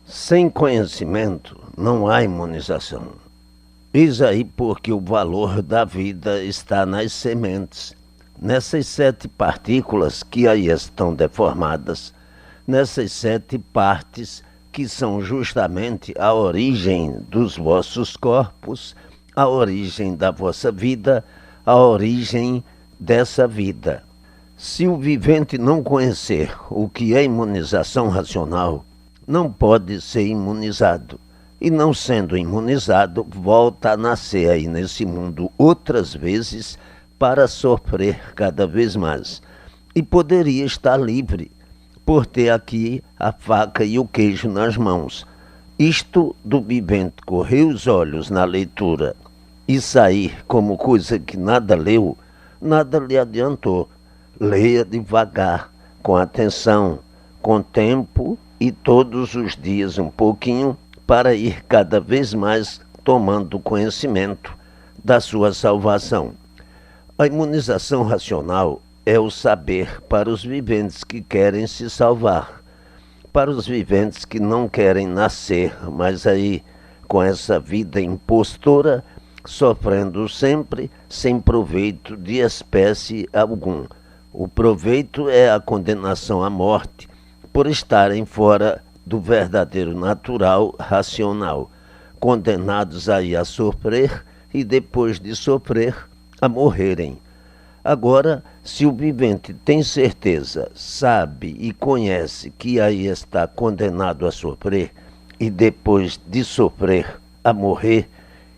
Sem conhecimento não há imunização. Eis aí porque o valor da vida está nas sementes, nessas 7 partículas que aí estão deformadas, nessas 7 partes que são justamente a origem dos vossos corpos, a origem da vossa vida, a origem dessa vida. Se o vivente não conhecer o que é imunização racional, não pode ser imunizado. E não sendo imunizado, volta a nascer aí nesse mundo outras vezes para sofrer cada vez mais. E poderia estar livre, por ter aqui a faca e o queijo nas mãos. Isto do vivente correr os olhos na leitura e sair como coisa que nada leu, nada lhe adiantou. Leia devagar, com atenção, com tempo e todos os dias um pouquinho, para ir cada vez mais tomando conhecimento da sua salvação. A imunização racional é o saber para os viventes que querem se salvar, para os viventes que não querem nascer, mas aí com essa vida impostora, sofrendo sempre, sem proveito de espécie algum. O proveito é a condenação à morte, por estarem fora do verdadeiro natural racional, condenados aí a sofrer e depois de sofrer, a morrerem. Agora, se o vivente tem certeza, sabe e conhece que aí está condenado a sofrer e depois de sofrer, a morrer,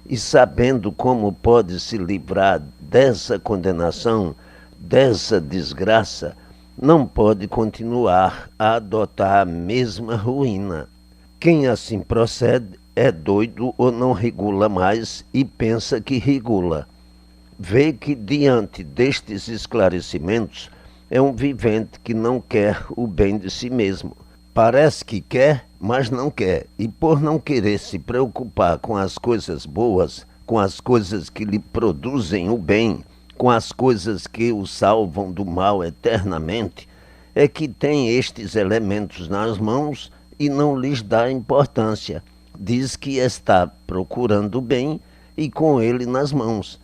e sabendo como pode se livrar dessa condenação, dessa desgraça, não pode continuar a adotar a mesma ruína. Quem assim procede é doido ou não regula mais e pensa que regula. Vê que diante destes esclarecimentos é um vivente que não quer o bem de si mesmo. Parece que quer, mas não quer. E por não querer se preocupar com as coisas boas, com as coisas que lhe produzem o bem, com as coisas que o salvam do mal eternamente, é que tem estes elementos nas mãos e não lhes dá importância. Diz que está procurando o bem e com ele nas mãos.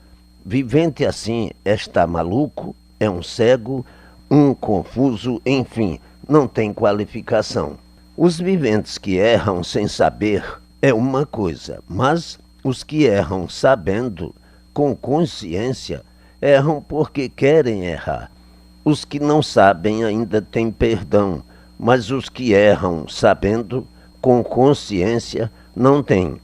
Vivente assim está maluco, é um cego, um confuso, enfim, não tem qualificação. Os viventes que erram sem saber é uma coisa, mas os que erram sabendo, com consciência, erram porque querem errar. Os que não sabem ainda têm perdão, mas os que erram sabendo, com consciência, não têm.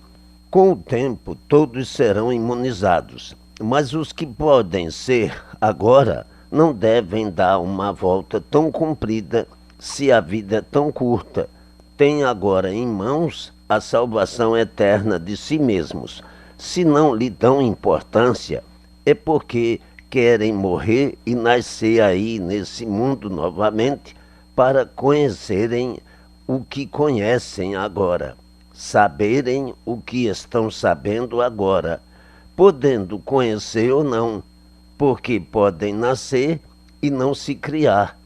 Com o tempo, todos serão imunizados, mas os que podem ser agora não devem dar uma volta tão comprida se a vida é tão curta. Têm agora em mãos a salvação eterna de si mesmos. Se não lhe dão importância, é porque querem morrer e nascer aí nesse mundo novamente para conhecerem o que conhecem agora, saberem o que estão sabendo agora, podendo conhecer ou não, porque podem nascer e não se criar,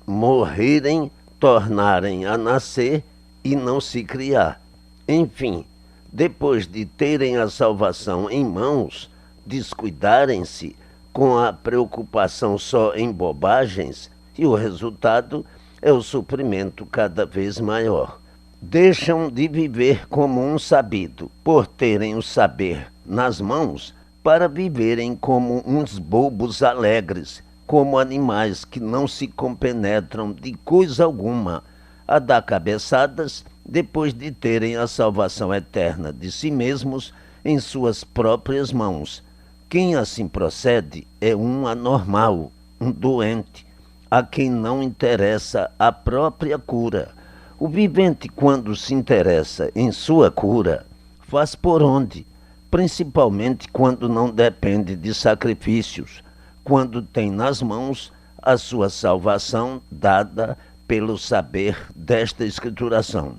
morrerem, tornarem a nascer e não se criar. Enfim, depois de terem a salvação em mãos, descuidarem-se com a preocupação só em bobagens, e o resultado é o sofrimento cada vez maior. Deixam de viver como um sabido, por terem o saber nas mãos, para viverem como uns bobos alegres, como animais que não se compenetram de coisa alguma, a dar cabeçadas depois de terem a salvação eterna de si mesmos em suas próprias mãos. Quem assim procede é um anormal, um doente, a quem não interessa a própria cura. O vivente, quando se interessa em sua cura, faz por onde, principalmente quando não depende de sacrifícios, quando tem nas mãos a sua salvação dada pelo saber desta escrituração.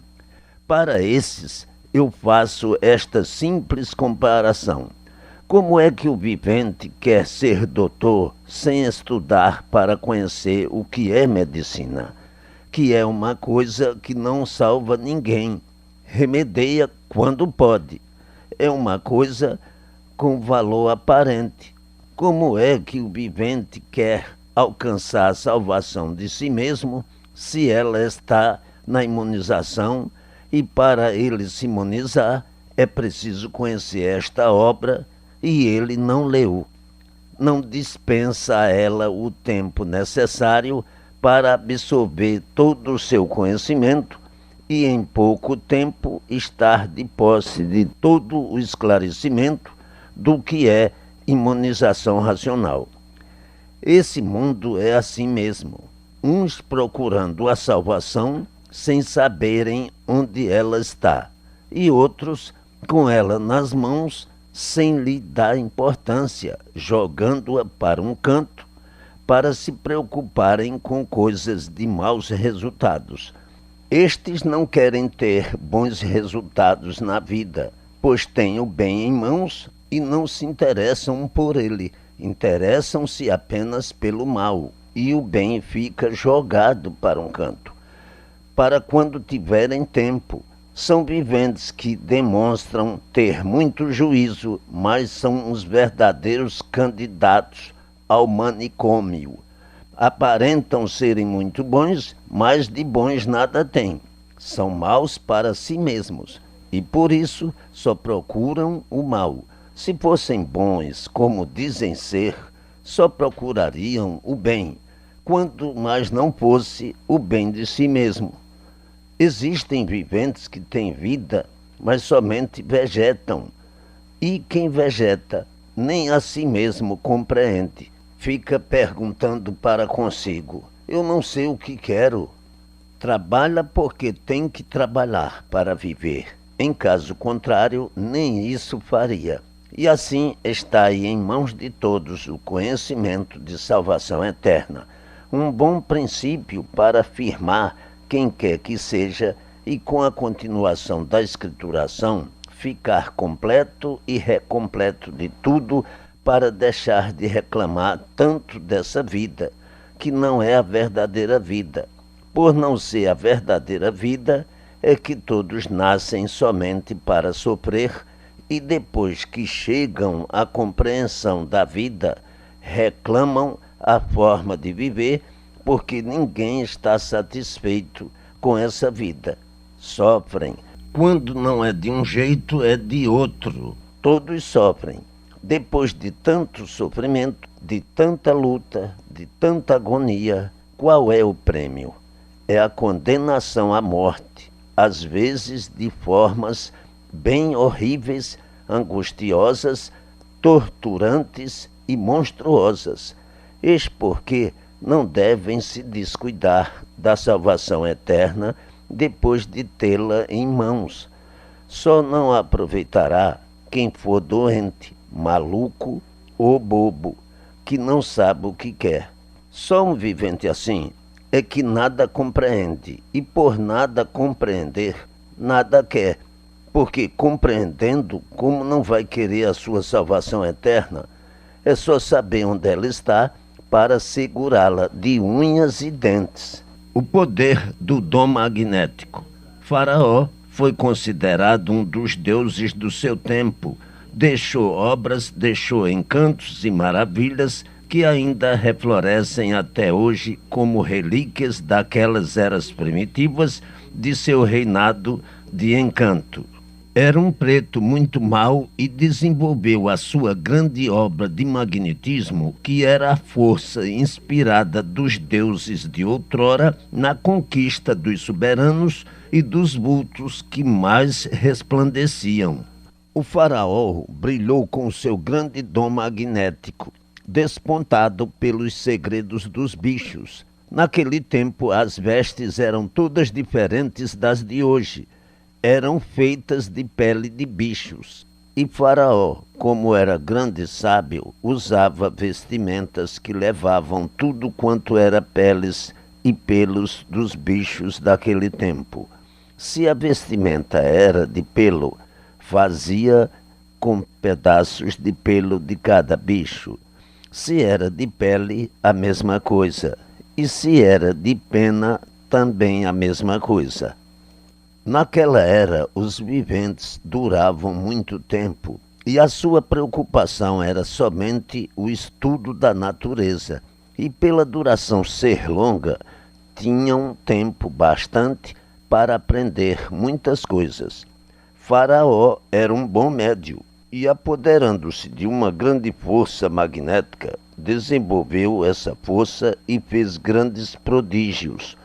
Para esses, eu faço esta simples comparação. Como é que o vivente quer ser doutor sem estudar para conhecer o que é medicina? Que é uma coisa que não salva ninguém, remedeia quando pode. É uma coisa com valor aparente. Como é que o vivente quer alcançar a salvação de si mesmo se ela está na imunização e para ele se imunizar é preciso conhecer esta obra e ele não leu? Não dispensa a ela o tempo necessário para absorver todo o seu conhecimento e em pouco tempo estar de posse de todo o esclarecimento do que é imunização racional. Esse mundo é assim mesmo, uns procurando a salvação sem saberem onde ela está, e outros com ela nas mãos sem lhe dar importância, jogando-a para um canto, para se preocuparem com coisas de maus resultados. Estes não querem ter bons resultados na vida, pois têm o bem em mãos e não se interessam por ele, interessam-se apenas pelo mal, e o bem fica jogado para um canto. Para quando tiverem tempo, são viventes que demonstram ter muito juízo, mas são os verdadeiros candidatos ao manicômio. Aparentam serem muito bons, mas de bons nada têm. São maus para si mesmos e por isso só procuram o mal. Se fossem bons, como dizem ser, só procurariam o bem, quanto mais não fosse o bem de si mesmo. Existem viventes que têm vida, mas somente vegetam. E quem vegeta nem a si mesmo compreende. Fica perguntando para consigo: eu não sei o que quero. Trabalha porque tem que trabalhar para viver. Em caso contrário, nem isso faria. E assim está aí em mãos de todos o conhecimento de salvação eterna. Um bom princípio para afirmar quem quer que seja e com a continuação da escrituração ficar completo e recompleto de tudo para deixar de reclamar tanto dessa vida, que não é a verdadeira vida. Por não ser a verdadeira vida, é que todos nascem somente para sofrer e depois que chegam à compreensão da vida, reclamam a forma de viver porque ninguém está satisfeito com essa vida. Sofrem. Quando não é de um jeito, é de outro. Todos sofrem. Depois de tanto sofrimento, de tanta luta, de tanta agonia, qual é o prêmio? É a condenação à morte, às vezes de formas bem horríveis, angustiosas, torturantes e monstruosas. Eis porque não devem se descuidar da salvação eterna depois de tê-la em mãos. Só não aproveitará quem for doente, maluco ou bobo, que não sabe o que quer. Só um vivente assim é que nada compreende, e por nada compreender, nada quer, porque compreendendo, como não vai querer a sua salvação eterna, é só saber onde ela está para segurá-la de unhas e dentes. O poder do dom magnético. Faraó foi considerado um dos deuses do seu tempo. Deixou obras, deixou encantos e maravilhas que ainda reflorescem até hoje como relíquias daquelas eras primitivas de seu reinado de encanto. Era um preto muito mau e desenvolveu a sua grande obra de magnetismo, que era a força inspirada dos deuses de outrora na conquista dos soberanos e dos vultos que mais resplandeciam. O faraó brilhou com seu grande dom magnético, despontado pelos segredos dos bichos. Naquele tempo as vestes eram todas diferentes das de hoje. Eram feitas de pele de bichos. E Faraó, como era grande sábio, usava vestimentas que levavam tudo quanto era peles e pelos dos bichos daquele tempo. Se a vestimenta era de pelo, fazia com pedaços de pelo de cada bicho. Se era de pele, a mesma coisa. E se era de pena, também a mesma coisa. Naquela era, os viventes duravam muito tempo e a sua preocupação era somente o estudo da natureza. E pela duração ser longa, tinham tempo bastante para aprender muitas coisas. Faraó era um bom médio e, apoderando-se de uma grande força magnética, desenvolveu essa força e fez grandes prodígios.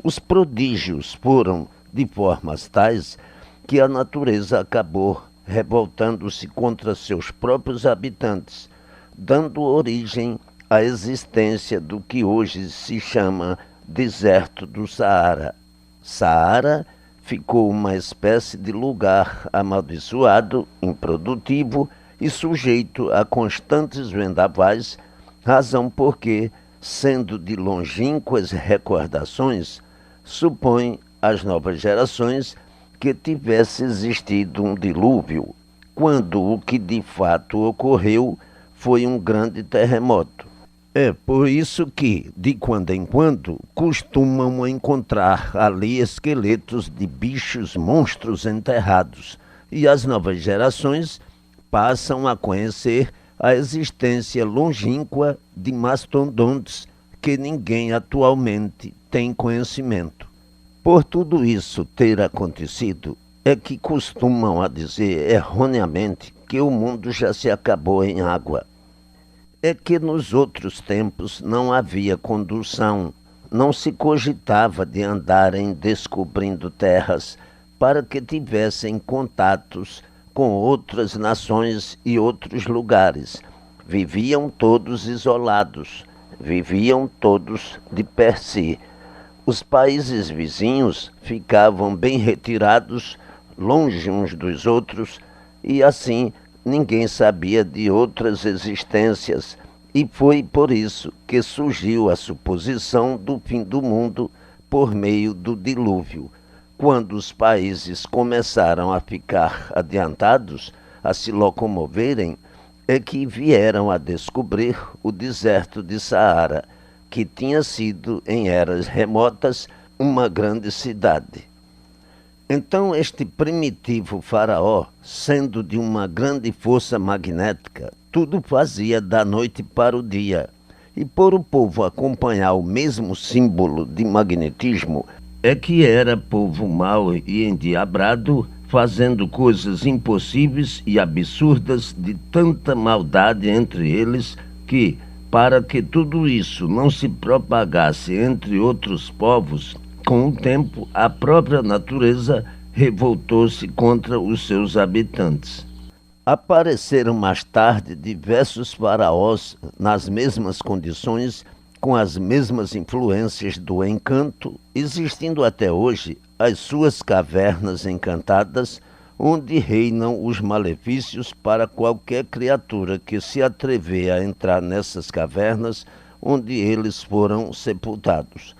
Os prodígios foram de formas tais que a natureza acabou revoltando-se contra seus próprios habitantes, dando origem à existência do que hoje se chama deserto do Saara. Saara ficou uma espécie de lugar amaldiçoado, improdutivo e sujeito a constantes vendavais, razão porque, sendo de longínquas recordações, supõe às novas gerações que tivesse existido um dilúvio, quando o que de fato ocorreu foi um grande terremoto. É por isso que, de quando em quando, costumam encontrar ali esqueletos de bichos monstros enterrados, e as novas gerações passam a conhecer a existência longínqua de mastodontes que ninguém atualmente tem conhecimento. Por tudo isso ter acontecido, é que costumam a dizer erroneamente que o mundo já se acabou em água. É que nos outros tempos não havia condução, não se cogitava de andarem descobrindo terras para que tivessem contatos com outras nações e outros lugares. Viviam todos isolados, viviam todos de per si. Os países vizinhos ficavam bem retirados, longe uns dos outros, e assim ninguém sabia de outras existências, e foi por isso que surgiu a suposição do fim do mundo por meio do dilúvio. Quando os países começaram a ficar adiantados, a se locomoverem, é que vieram a descobrir o deserto de Saara, que tinha sido, em eras remotas, uma grande cidade. Então este primitivo faraó, sendo de uma grande força magnética, tudo fazia da noite para o dia. E por o povo acompanhar o mesmo símbolo de magnetismo, é que era povo mau e endiabrado, fazendo coisas impossíveis e absurdas de tanta maldade entre eles que, para que tudo isso não se propagasse entre outros povos, com o tempo a própria natureza revoltou-se contra os seus habitantes. Apareceram mais tarde diversos faraós nas mesmas condições, com as mesmas influências do encanto, existindo até hoje as suas cavernas encantadas, onde reinam os malefícios para qualquer criatura que se atrever a entrar nessas cavernas onde eles foram sepultados.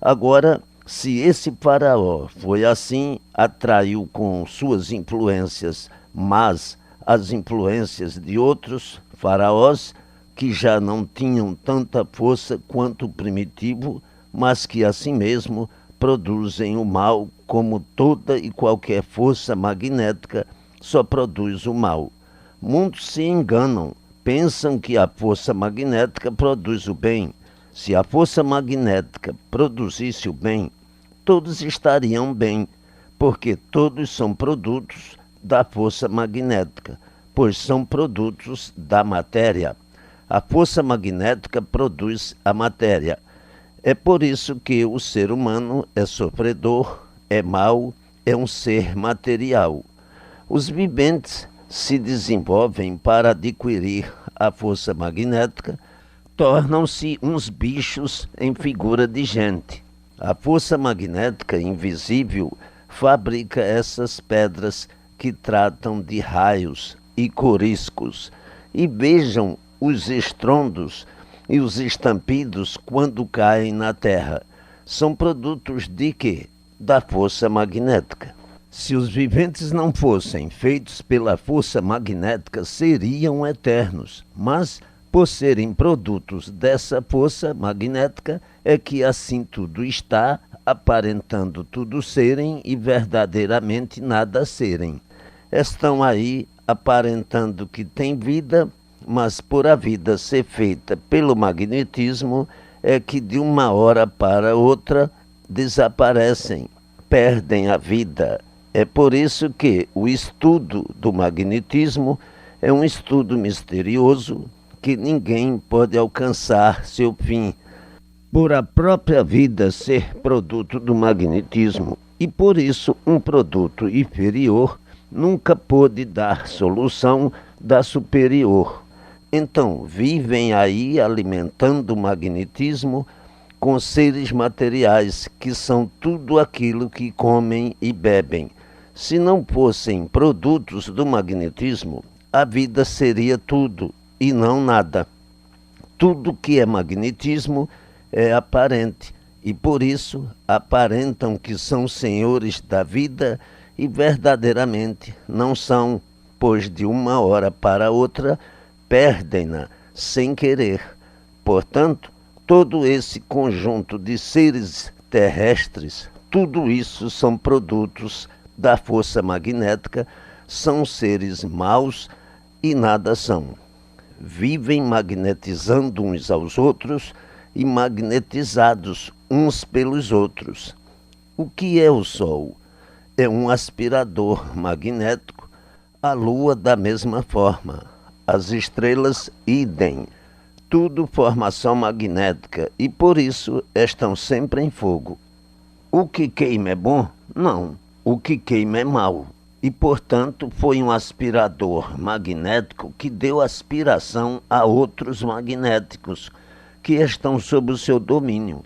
Agora, se esse faraó foi assim, atraiu com suas influências, mas as influências de outros faraós que já não tinham tanta força quanto o primitivo, mas que assim mesmo produzem o mal, como toda e qualquer força magnética só produz o mal. Muitos se enganam, pensam que a força magnética produz o bem. Se a força magnética produzisse o bem, todos estariam bem, porque todos são produtos da força magnética, pois são produtos da matéria. A força magnética produz a matéria. É por isso que o ser humano é sofredor, é mau, é um ser material. Os viventes se desenvolvem para adquirir a força magnética, tornam-se uns bichos em figura de gente. A força magnética invisível fabrica essas pedras que tratam de raios e coriscos. E vejam os estrondos e os estampidos quando caem na Terra. São produtos de quê? Da força magnética. Se os viventes não fossem feitos pela força magnética, seriam eternos. Mas, por serem produtos dessa força magnética, é que assim tudo está aparentando tudo serem e verdadeiramente nada serem. Estão aí aparentando que têm vida, mas por a vida ser feita pelo magnetismo, é que de uma hora para outra desaparecem, perdem a vida. É por isso que o estudo do magnetismo é um estudo misterioso que ninguém pode alcançar seu fim, por a própria vida ser produto do magnetismo, e por isso um produto inferior nunca pôde dar solução da superior. Então vivem aí alimentando o magnetismo com seres materiais que são tudo aquilo que comem e bebem. Se não fossem produtos do magnetismo, a vida seria tudo e não nada. Tudo que é magnetismo é aparente e por isso aparentam que são senhores da vida e verdadeiramente não são, pois de uma hora para outra perdem-na sem querer. Portanto, todo esse conjunto de seres terrestres, tudo isso são produtos da força magnética, são seres maus e nada são. Vivem magnetizando uns aos outros e magnetizados uns pelos outros. O que é o Sol? É um aspirador magnético, a Lua da mesma forma, as estrelas idem, tudo formação magnética e por isso estão sempre em fogo. O que queima é bom? Não, o que queima é mau. E, portanto, foi um aspirador magnético que deu aspiração a outros magnéticos que estão sob o seu domínio.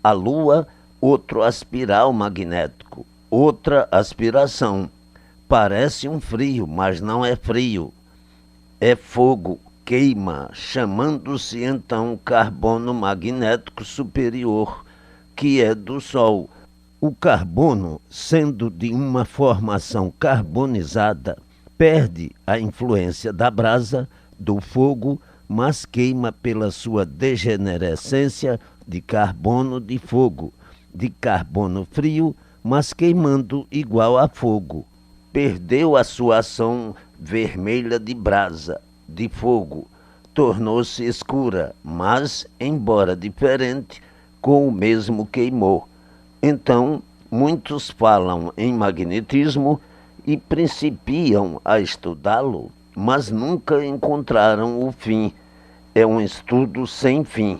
A Lua, outro aspiral magnético, outra aspiração. Parece um frio, mas não é frio. É fogo, queima, chamando-se então carbono magnético superior, que é do Sol. O carbono, sendo de uma formação carbonizada, perde a influência da brasa, do fogo, mas queima pela sua degenerescência de carbono de fogo, de carbono frio, mas queimando igual a fogo. Perdeu a sua ação vermelha de brasa, de fogo, tornou-se escura, mas, embora diferente, com o mesmo queimou. Então, muitos falam em magnetismo e principiam a estudá-lo, mas nunca encontraram o fim. É um estudo sem fim.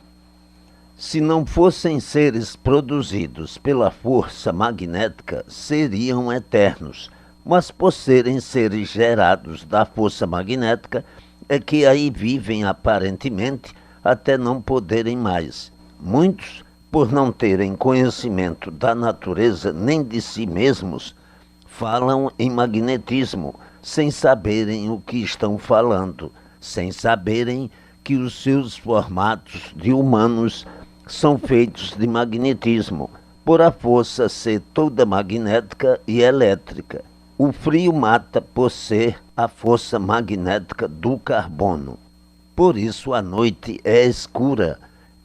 Se não fossem seres produzidos pela força magnética, seriam eternos, mas por serem seres gerados da força magnética, é que aí vivem aparentemente até não poderem mais. Muitos, por não terem conhecimento da natureza nem de si mesmos, falam em magnetismo, sem saberem o que estão falando, sem saberem que os seus formatos de humanos são feitos de magnetismo, por a força ser toda magnética e elétrica. O frio mata por ser a força magnética do carbono. Por isso a noite é escura,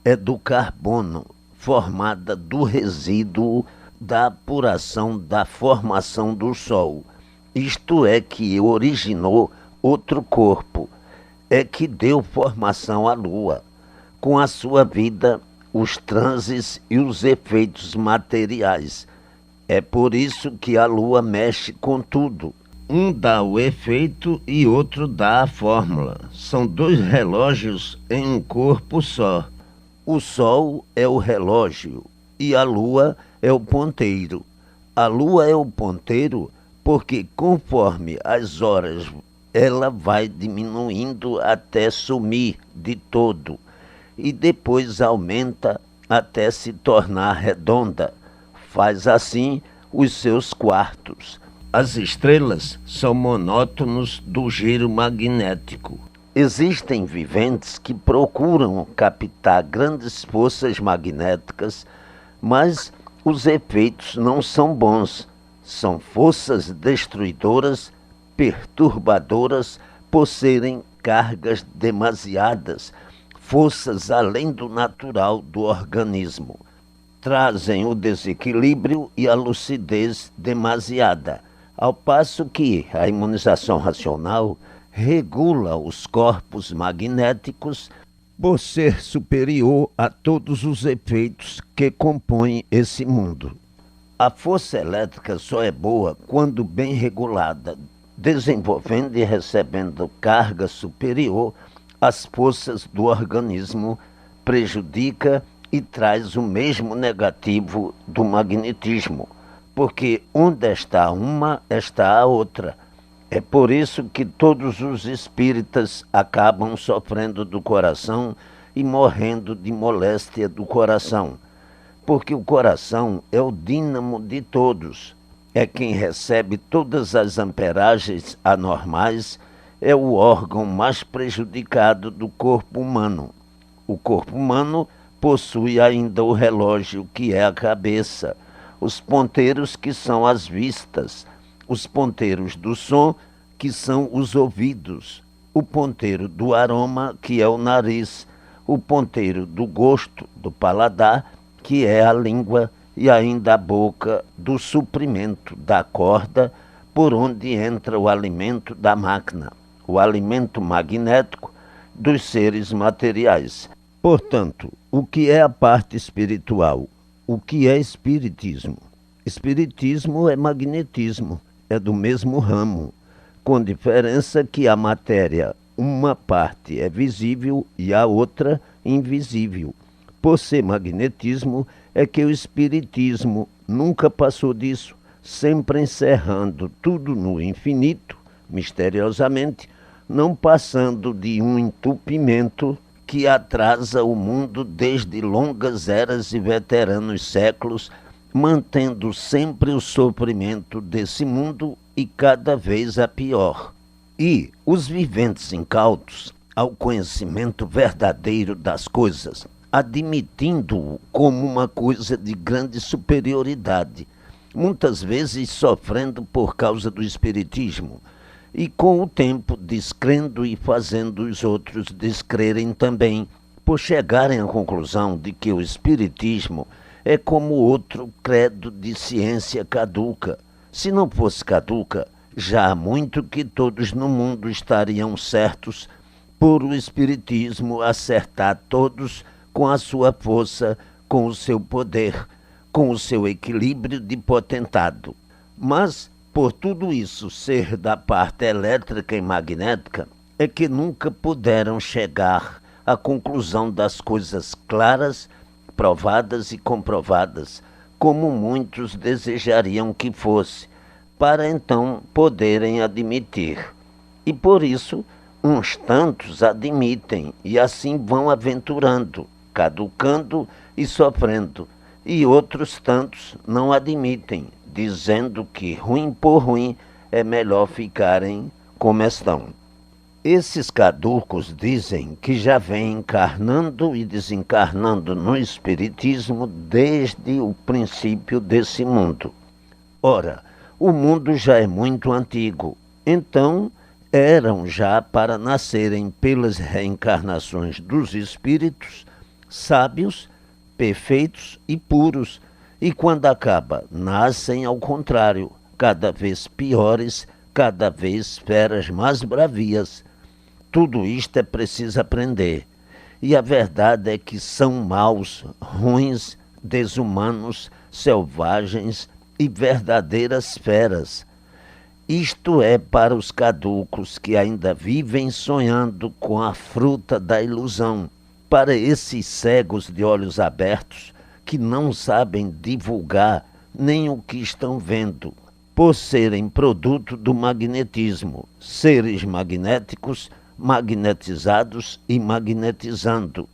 é do carbono, formada do resíduo da apuração da formação do Sol. Isto é que originou outro corpo, é que deu formação à Lua, com a sua vida, os transes e os efeitos materiais. É por isso que a Lua mexe com tudo. Um dá o efeito e outro dá a fórmula. São dois relógios em um corpo só. O Sol é o relógio e a Lua é o ponteiro. A Lua é o ponteiro porque, conforme as horas, ela vai diminuindo até sumir de todo e depois aumenta até se tornar redonda. Faz assim os seus quartos. As estrelas são monótonos do giro magnético. Existem viventes que procuram captar grandes forças magnéticas, mas os efeitos não são bons. São forças destruidoras, perturbadoras, por serem cargas demasiadas, forças além do natural do organismo. trazem o desequilíbrio e a lucidez demasiada, ao passo que a imunização racional regula os corpos magnéticos por ser superior a todos os efeitos que compõem esse mundo. A força elétrica só é boa quando bem regulada, desenvolvendo e recebendo carga superior às forças do organismo, prejudica e traz o mesmo negativo do magnetismo, porque onde está uma, está a outra. É por isso que todos os espíritas acabam sofrendo do coração e morrendo de moléstia do coração, porque o coração é o dínamo de todos, é quem recebe todas as amperagens anormais, é o órgão mais prejudicado do corpo humano. O corpo humano possui ainda o relógio, que é a cabeça, os ponteiros, que são as vistas, os ponteiros do som, que são os ouvidos, o ponteiro do aroma, que é o nariz, o ponteiro do gosto, do paladar, que é a língua, e ainda a boca, do suprimento, da corda, por onde entra o alimento da máquina, o alimento magnético dos seres materiais. Portanto, o que é a parte espiritual? O que é espiritismo? Espiritismo é magnetismo, é do mesmo ramo, com diferença que a matéria, uma parte é visível e a outra invisível. Por ser magnetismo, é que o espiritismo nunca passou disso, sempre encerrando tudo no infinito, misteriosamente, não passando de um entupimento que atrasa o mundo desde longas eras e veteranos séculos, mantendo sempre o sofrimento desse mundo e cada vez a pior. E os viventes incautos ao conhecimento verdadeiro das coisas, admitindo-o como uma coisa de grande superioridade, muitas vezes sofrendo por causa do espiritismo, e com o tempo descrendo e fazendo os outros descrerem também, por chegarem à conclusão de que o espiritismo é como outro credo de ciência caduca. Se não fosse caduca, já há muito que todos no mundo estariam certos por o espiritismo acertar todos com a sua força, com o seu poder, com o seu equilíbrio de potentado. Mas, por tudo isso ser da parte elétrica e magnética, é que nunca puderam chegar à conclusão das coisas claras, provadas e comprovadas, como muitos desejariam que fosse, para então poderem admitir. E por isso, uns tantos admitem e assim vão aventurando, caducando e sofrendo, e outros tantos não admitem, dizendo que ruim por ruim é melhor ficarem como estão. Esses caducos dizem que já vêm encarnando e desencarnando no espiritismo desde o princípio desse mundo. Ora, o mundo já é muito antigo, então eram já para nascerem pelas reencarnações dos espíritos sábios, perfeitos e puros, e quando acaba, nascem ao contrário, cada vez piores, cada vez feras mais bravias. Tudo isto é preciso aprender. E a verdade é que são maus, ruins, desumanos, selvagens e verdadeiras feras. Isto é para os caducos que ainda vivem sonhando com a fruta da ilusão, para esses cegos de olhos abertos que não sabem divulgar nem o que estão vendo, por serem produto do magnetismo, seres magnéticos, magnetizados e magnetizando.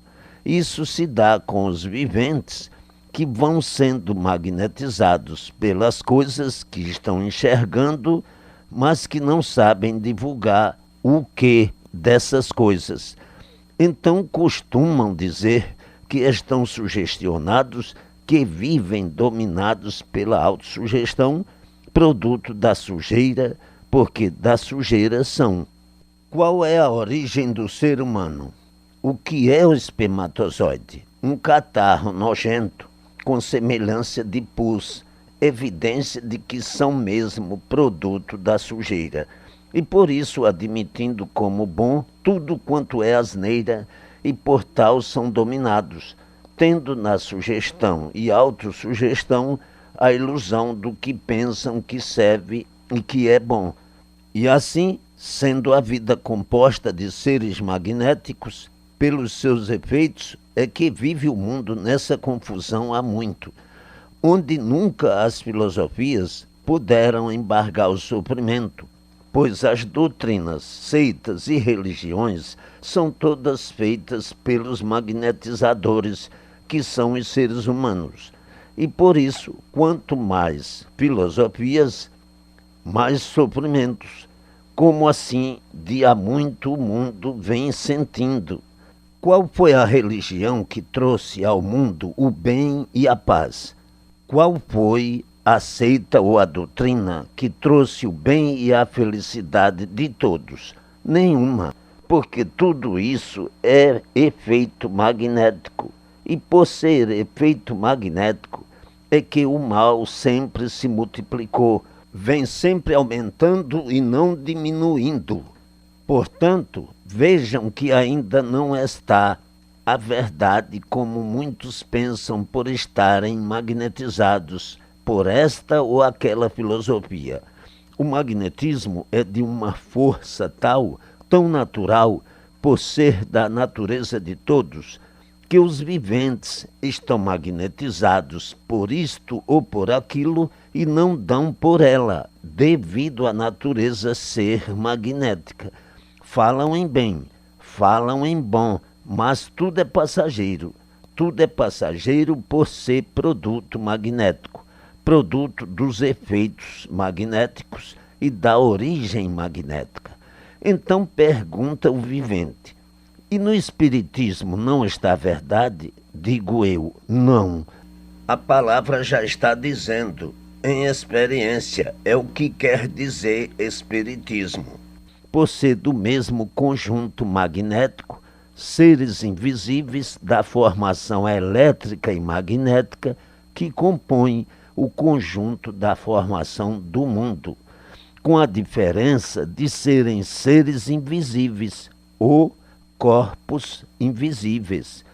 Isso se dá com os viventes que vão sendo magnetizados pelas coisas que estão enxergando, mas que não sabem divulgar o que dessas coisas. Então costumam dizer que estão sugestionados, que vivem dominados pela autossugestão, produto da sujeira, porque da sujeira são. Qual é a origem do ser humano? O que é o espermatozoide? Um catarro nojento, com semelhança de pus, evidência de que são mesmo produto da sujeira, e por isso admitindo como bom tudo quanto é asneira, e por tal são dominados, tendo na sugestão e autossugestão a ilusão do que pensam que serve e que é bom. E assim, sendo a vida composta de seres magnéticos, pelos seus efeitos, é que vive o mundo nessa confusão há muito, onde nunca as filosofias puderam embargar o sofrimento, pois as doutrinas, seitas e religiões são todas feitas pelos magnetizadores, que são os seres humanos. E por isso, quanto mais filosofias, mais sofrimentos, como assim de há muito o mundo vem sentindo. Qual foi a religião que trouxe ao mundo o bem e a paz? Qual foi a seita ou a doutrina que trouxe o bem e a felicidade de todos? Nenhuma, porque tudo isso é efeito magnético. E por ser efeito magnético, é que o mal sempre se multiplicou, vem sempre aumentando e não diminuindo. Portanto, vejam que ainda não está a verdade como muitos pensam por estarem magnetizados por esta ou aquela filosofia. O magnetismo é de uma força tal, tão natural, por ser da natureza de todos, que os viventes estão magnetizados por isto ou por aquilo e não dão por ela, devido à natureza ser magnética. Falam em bem, falam em bom, mas tudo é passageiro. Tudo é passageiro por ser produto magnético, produto dos efeitos magnéticos e da origem magnética. Então pergunta o vivente: e no Espiritismo não está a verdade? Digo eu, não. A palavra já está dizendo, em experiência, é o que quer dizer Espiritismo. Por ser do mesmo conjunto magnético, seres invisíveis da formação elétrica e magnética que compõem o conjunto da formação do mundo, com a diferença de serem seres invisíveis ou corpos invisíveis,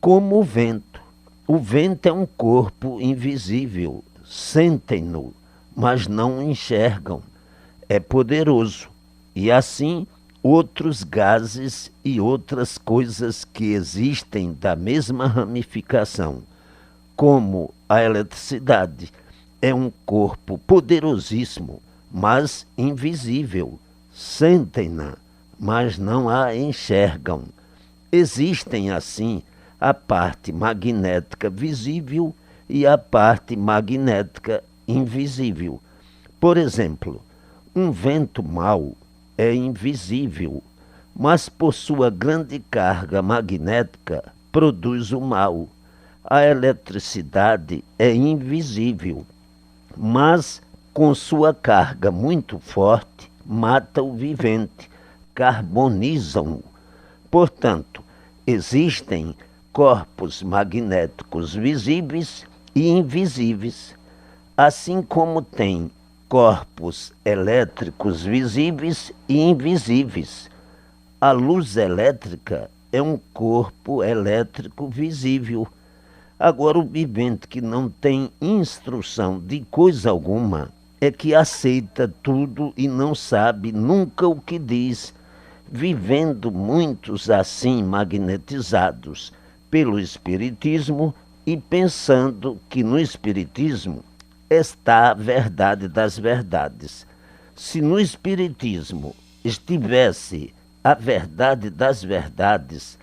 como o vento. O vento é um corpo invisível, sentem-no, mas não o enxergam. É poderoso. E assim, outros gases e outras coisas que existem da mesma ramificação, como a eletricidade, é um corpo poderosíssimo, mas invisível. Sentem-na, mas não a enxergam. Existem, assim, a parte magnética visível e a parte magnética invisível. Por exemplo, um vento mau é invisível, mas por sua grande carga magnética produz o mal. A eletricidade é invisível, mas com sua carga muito forte mata o vivente, carbonizam-o. Portanto, existem corpos magnéticos visíveis e invisíveis, assim como tem corpos elétricos visíveis e invisíveis. A luz elétrica é um corpo elétrico visível. Agora, o vivente que não tem instrução de coisa alguma é que aceita tudo e não sabe nunca o que diz, vivendo muitos assim magnetizados pelo Espiritismo e pensando que no Espiritismo está a verdade das verdades. Se no Espiritismo estivesse a verdade das verdades,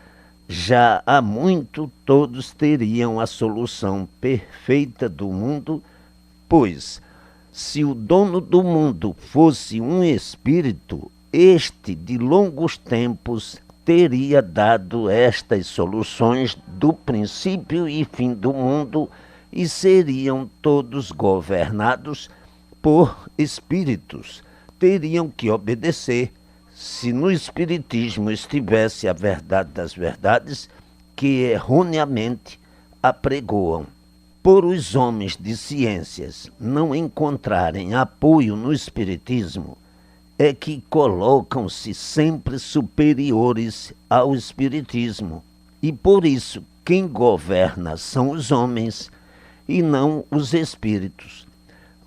já há muito todos teriam a solução perfeita do mundo, pois, se o dono do mundo fosse um espírito, este de longos tempos teria dado estas soluções do princípio e fim do mundo e seriam todos governados por espíritos. Teriam que obedecer. Se no Espiritismo estivesse a verdade das verdades, que erroneamente apregoam. Por os homens de ciências não encontrarem apoio no espiritismo, é que colocam-se sempre superiores ao espiritismo. E por isso quem governa são os homens e não os espíritos.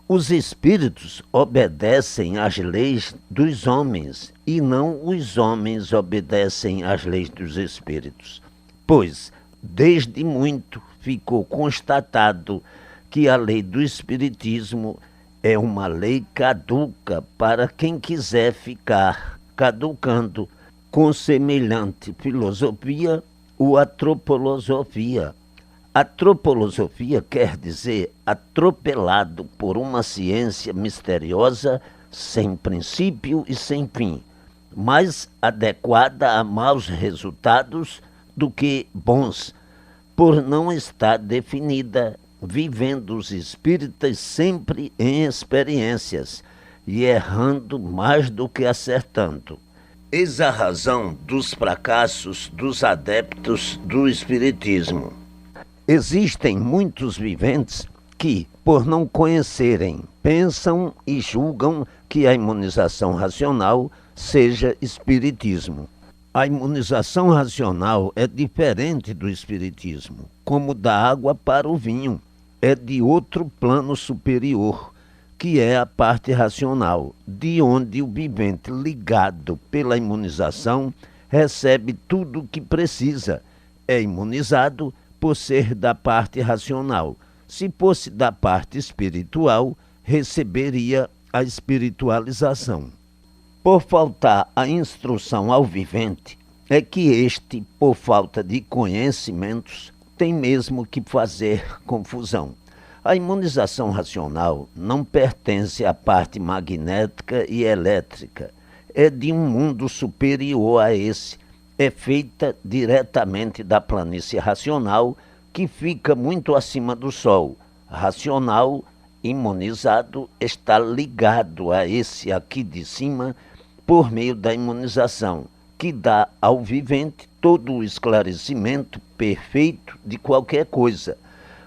Os espíritos obedecem às leis dos homens e não os homens obedecem às leis dos espíritos. Pois, desde muito ficou constatado que a lei do espiritismo é uma lei caduca para quem quiser ficar caducando, com semelhante filosofia ou antropolosofia. Antropolosofia quer dizer atropelado por uma ciência misteriosa, sem princípio e sem fim, mais adequada a maus resultados do que bons, por não estar definida, vivendo os espíritas sempre em experiências e errando mais do que acertando. Eis a razão dos fracassos dos adeptos do espiritismo. Existem muitos viventes que, por não conhecerem, pensam e julgam que a imunização racional seja espiritismo. A imunização racional é diferente do espiritismo, como da água para o vinho. É de outro plano superior, que é a parte racional, de onde o vivente ligado pela imunização recebe tudo o que precisa. É imunizado por ser da parte racional. Se fosse da parte espiritual, receberia a espiritualização. Por faltar a instrução ao vivente, é que este, por falta de conhecimentos, tem mesmo que fazer confusão. A imunização racional não pertence à parte magnética e elétrica. É de um mundo superior a esse. É feita diretamente da planície racional, que fica muito acima do Sol. Racional, imunizado, está ligado a esse aqui de cima por meio da imunização, que dá ao vivente todo o esclarecimento perfeito de qualquer coisa.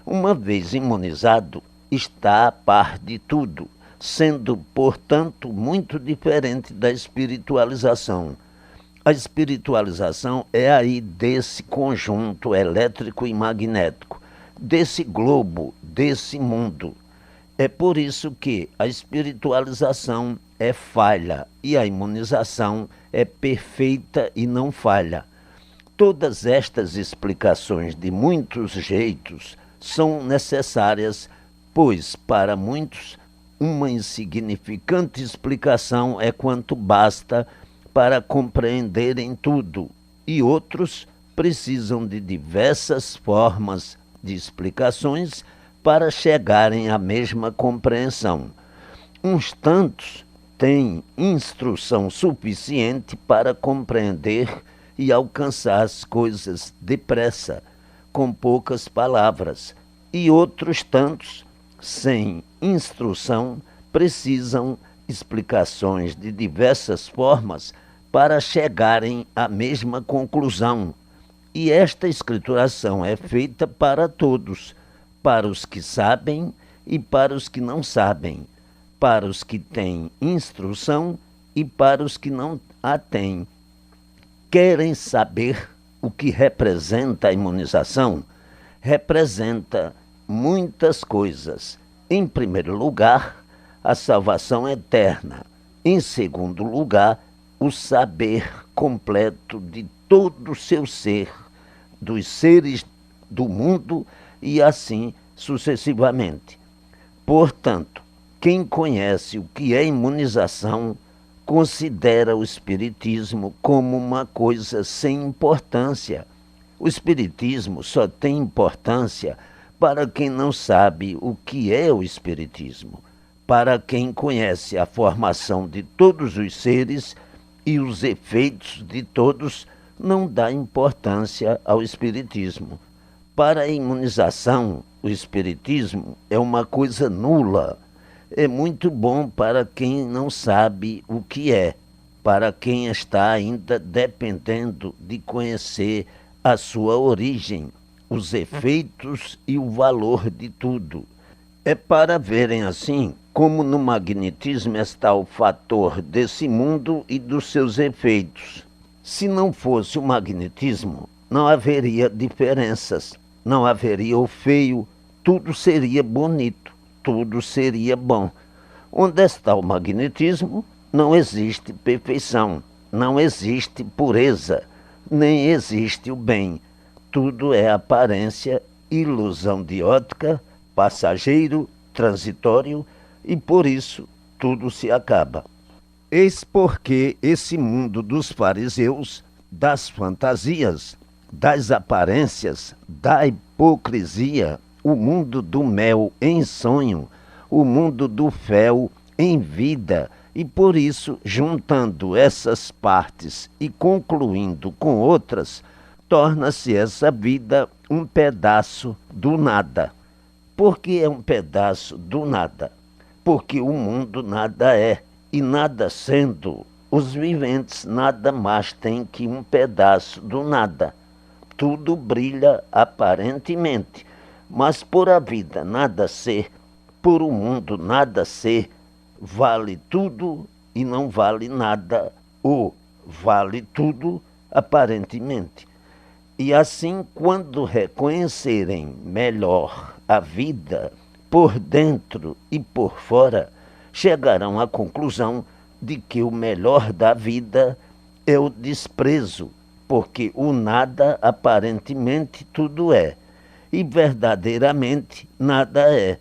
Uma vez imunizado, está a par de tudo, sendo, portanto, muito diferente da espiritualização. A espiritualização é aí desse conjunto elétrico e magnético, desse globo, desse mundo. É por isso que a espiritualização é falha e a imunização é perfeita e não falha. Todas estas explicações de muitos jeitos são necessárias, pois para muitos uma insignificante explicação é quanto basta para compreenderem tudo, e outros precisam de diversas formas de explicações para chegarem à mesma compreensão. Uns tantos têm instrução suficiente para compreender e alcançar as coisas depressa, com poucas palavras, e outros tantos, sem instrução, precisam explicações de diversas formas para chegarem à mesma conclusão. E esta escrituração é feita para todos, para os que sabem e para os que não sabem, para os que têm instrução e para os que não a têm. Querem saber o que representa a imunização? Representa muitas coisas. Em primeiro lugar, a salvação eterna. Em segundo lugar, o saber completo de todo o seu ser, dos seres do mundo e assim sucessivamente. Portanto, quem conhece o que é imunização considera o espiritismo como uma coisa sem importância. O espiritismo só tem importância para quem não sabe o que é o espiritismo, para quem conhece a formação de todos os seres e os efeitos de todos, não dá importância ao espiritismo. Para a imunização, o espiritismo é uma coisa nula. É muito bom para quem não sabe o que é, para quem está ainda dependendo de conhecer a sua origem, os efeitos e o valor de tudo. É para verem assim como no magnetismo está o fator desse mundo e dos seus efeitos. Se não fosse o magnetismo, não haveria diferenças, não haveria o feio, tudo seria bonito, tudo seria bom. Onde está o magnetismo, não existe perfeição, não existe pureza, nem existe o bem. Tudo é aparência, ilusão de ótica, passageiro, transitório, e por isso tudo se acaba. Eis porque esse mundo dos fariseus, das fantasias, das aparências, da hipocrisia, o mundo do mel em sonho, o mundo do fel em vida, e por isso, juntando essas partes e concluindo com outras, torna-se essa vida um pedaço do nada. Por que é um pedaço do nada? Porque o mundo nada é, e nada sendo, os viventes nada mais têm que um pedaço do nada. Tudo brilha aparentemente, mas por a vida nada ser, por o mundo nada ser, vale tudo e não vale nada, ou vale tudo aparentemente. E assim, quando reconhecerem melhor a vida, por dentro e por fora, chegarão à conclusão de que o melhor da vida é o desprezo, porque o nada aparentemente tudo é, e verdadeiramente nada é.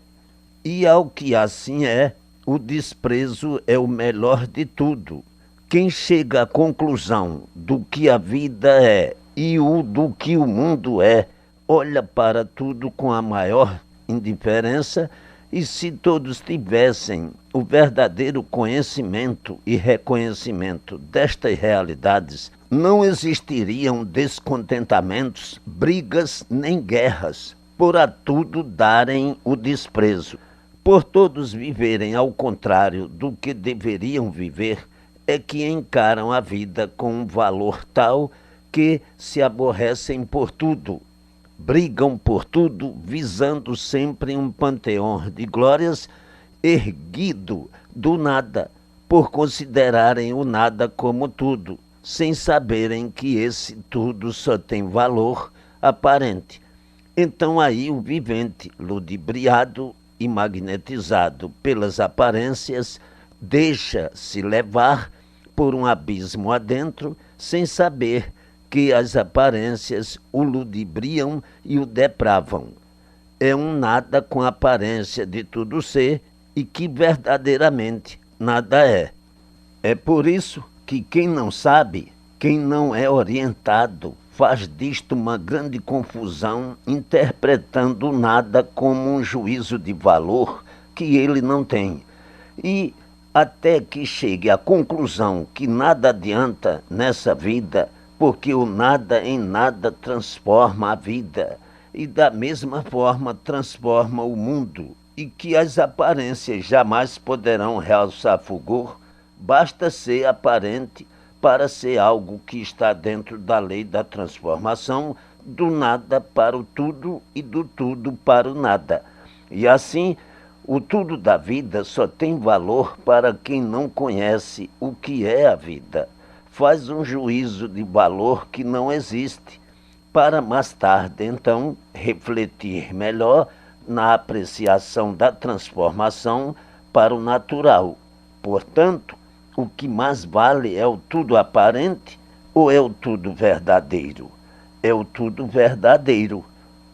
E ao que assim é, o desprezo é o melhor de tudo. Quem chega à conclusão do que a vida é e o do que o mundo é, olha para tudo com a maior indiferença, e se todos tivessem o verdadeiro conhecimento e reconhecimento destas realidades, não existiriam descontentamentos, brigas nem guerras, por a tudo darem o desprezo. Por todos viverem ao contrário do que deveriam viver, é que encaram a vida com um valor tal que se aborrecem por tudo, brigam por tudo, visando sempre um panteão de glórias erguido do nada, por considerarem o nada como tudo, sem saberem que esse tudo só tem valor aparente. Então aí o vivente, ludibriado e magnetizado pelas aparências, deixa-se levar por um abismo adentro, sem saber que as aparências o ludibriam e o depravam. É um nada com aparência de tudo ser e que verdadeiramente nada é. É por isso que quem não sabe, quem não é orientado, faz disto uma grande confusão, interpretando nada como um juízo de valor que ele não tem. E até que chegue à conclusão que nada adianta nessa vida, porque o nada em nada transforma a vida, e da mesma forma transforma o mundo, e que as aparências jamais poderão realçar fulgor, basta ser aparente para ser algo que está dentro da lei da transformação, do nada para o tudo e do tudo para o nada. E assim, o tudo da vida só tem valor para quem não conhece o que é a vida. Faz um juízo de valor que não existe, para mais tarde, então, refletir melhor na apreciação da transformação para o natural. Portanto, o que mais vale é o tudo aparente ou é o tudo verdadeiro? É o tudo verdadeiro.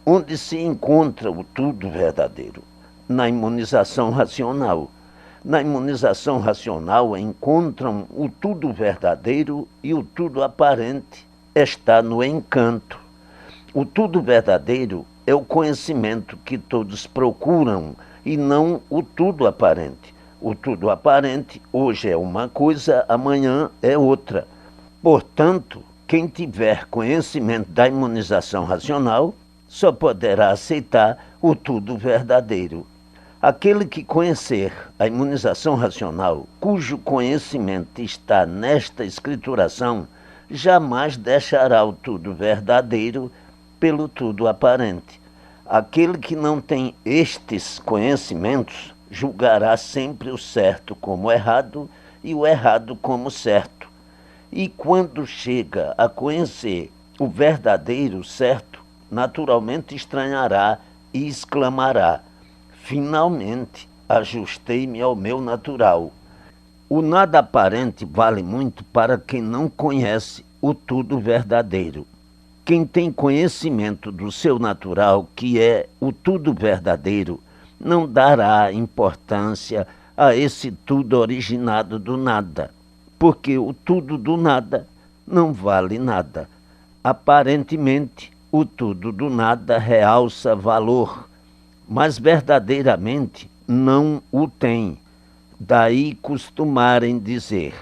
Onde se encontra o tudo verdadeiro? Na imunização racional. Na imunização racional encontram o tudo verdadeiro e o tudo aparente está no encanto. O tudo verdadeiro é o conhecimento que todos procuram e não o tudo aparente. O tudo aparente hoje é uma coisa, amanhã é outra. Portanto, quem tiver conhecimento da imunização racional só poderá aceitar o tudo verdadeiro. Aquele que conhecer a imunização racional, cujo conhecimento está nesta escrituração, jamais deixará o tudo verdadeiro pelo tudo aparente. Aquele que não tem estes conhecimentos julgará sempre o certo como errado e o errado como certo. E quando chega a conhecer o verdadeiro certo, naturalmente estranhará e exclamará: finalmente ajustei-me ao meu natural. O nada aparente vale muito para quem não conhece o tudo verdadeiro. Quem tem conhecimento do seu natural, que é o tudo verdadeiro, não dará importância a esse tudo originado do nada, porque o tudo do nada não vale nada. Aparentemente, o tudo do nada realça valor, mas verdadeiramente não o tem. Daí costumarem dizer: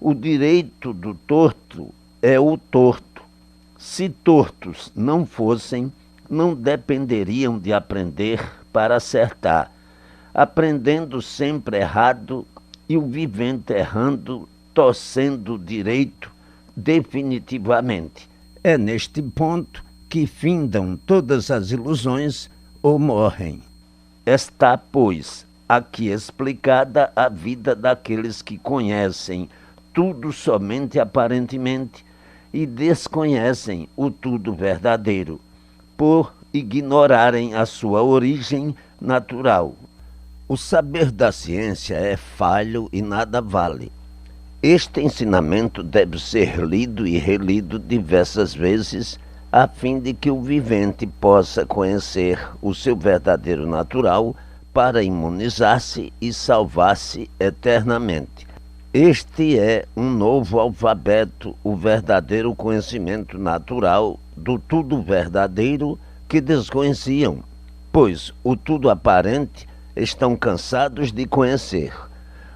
o direito do torto é o torto. Se tortos não fossem, não dependeriam de aprender para acertar, aprendendo sempre errado e o vivente errando, torcendo direito definitivamente. É neste ponto que findam todas as ilusões ou morrem. Está, pois, aqui explicada a vida daqueles que conhecem tudo somente aparentemente e desconhecem o tudo verdadeiro, por ignorarem a sua origem natural. O saber da ciência é falho e nada vale. Este ensinamento deve ser lido e relido diversas vezes, a fim de que o vivente possa conhecer o seu verdadeiro natural para imunizar-se e salvar-se eternamente. Este é um novo alfabeto, o verdadeiro conhecimento natural do tudo verdadeiro que desconheciam, pois o tudo aparente estão cansados de conhecer.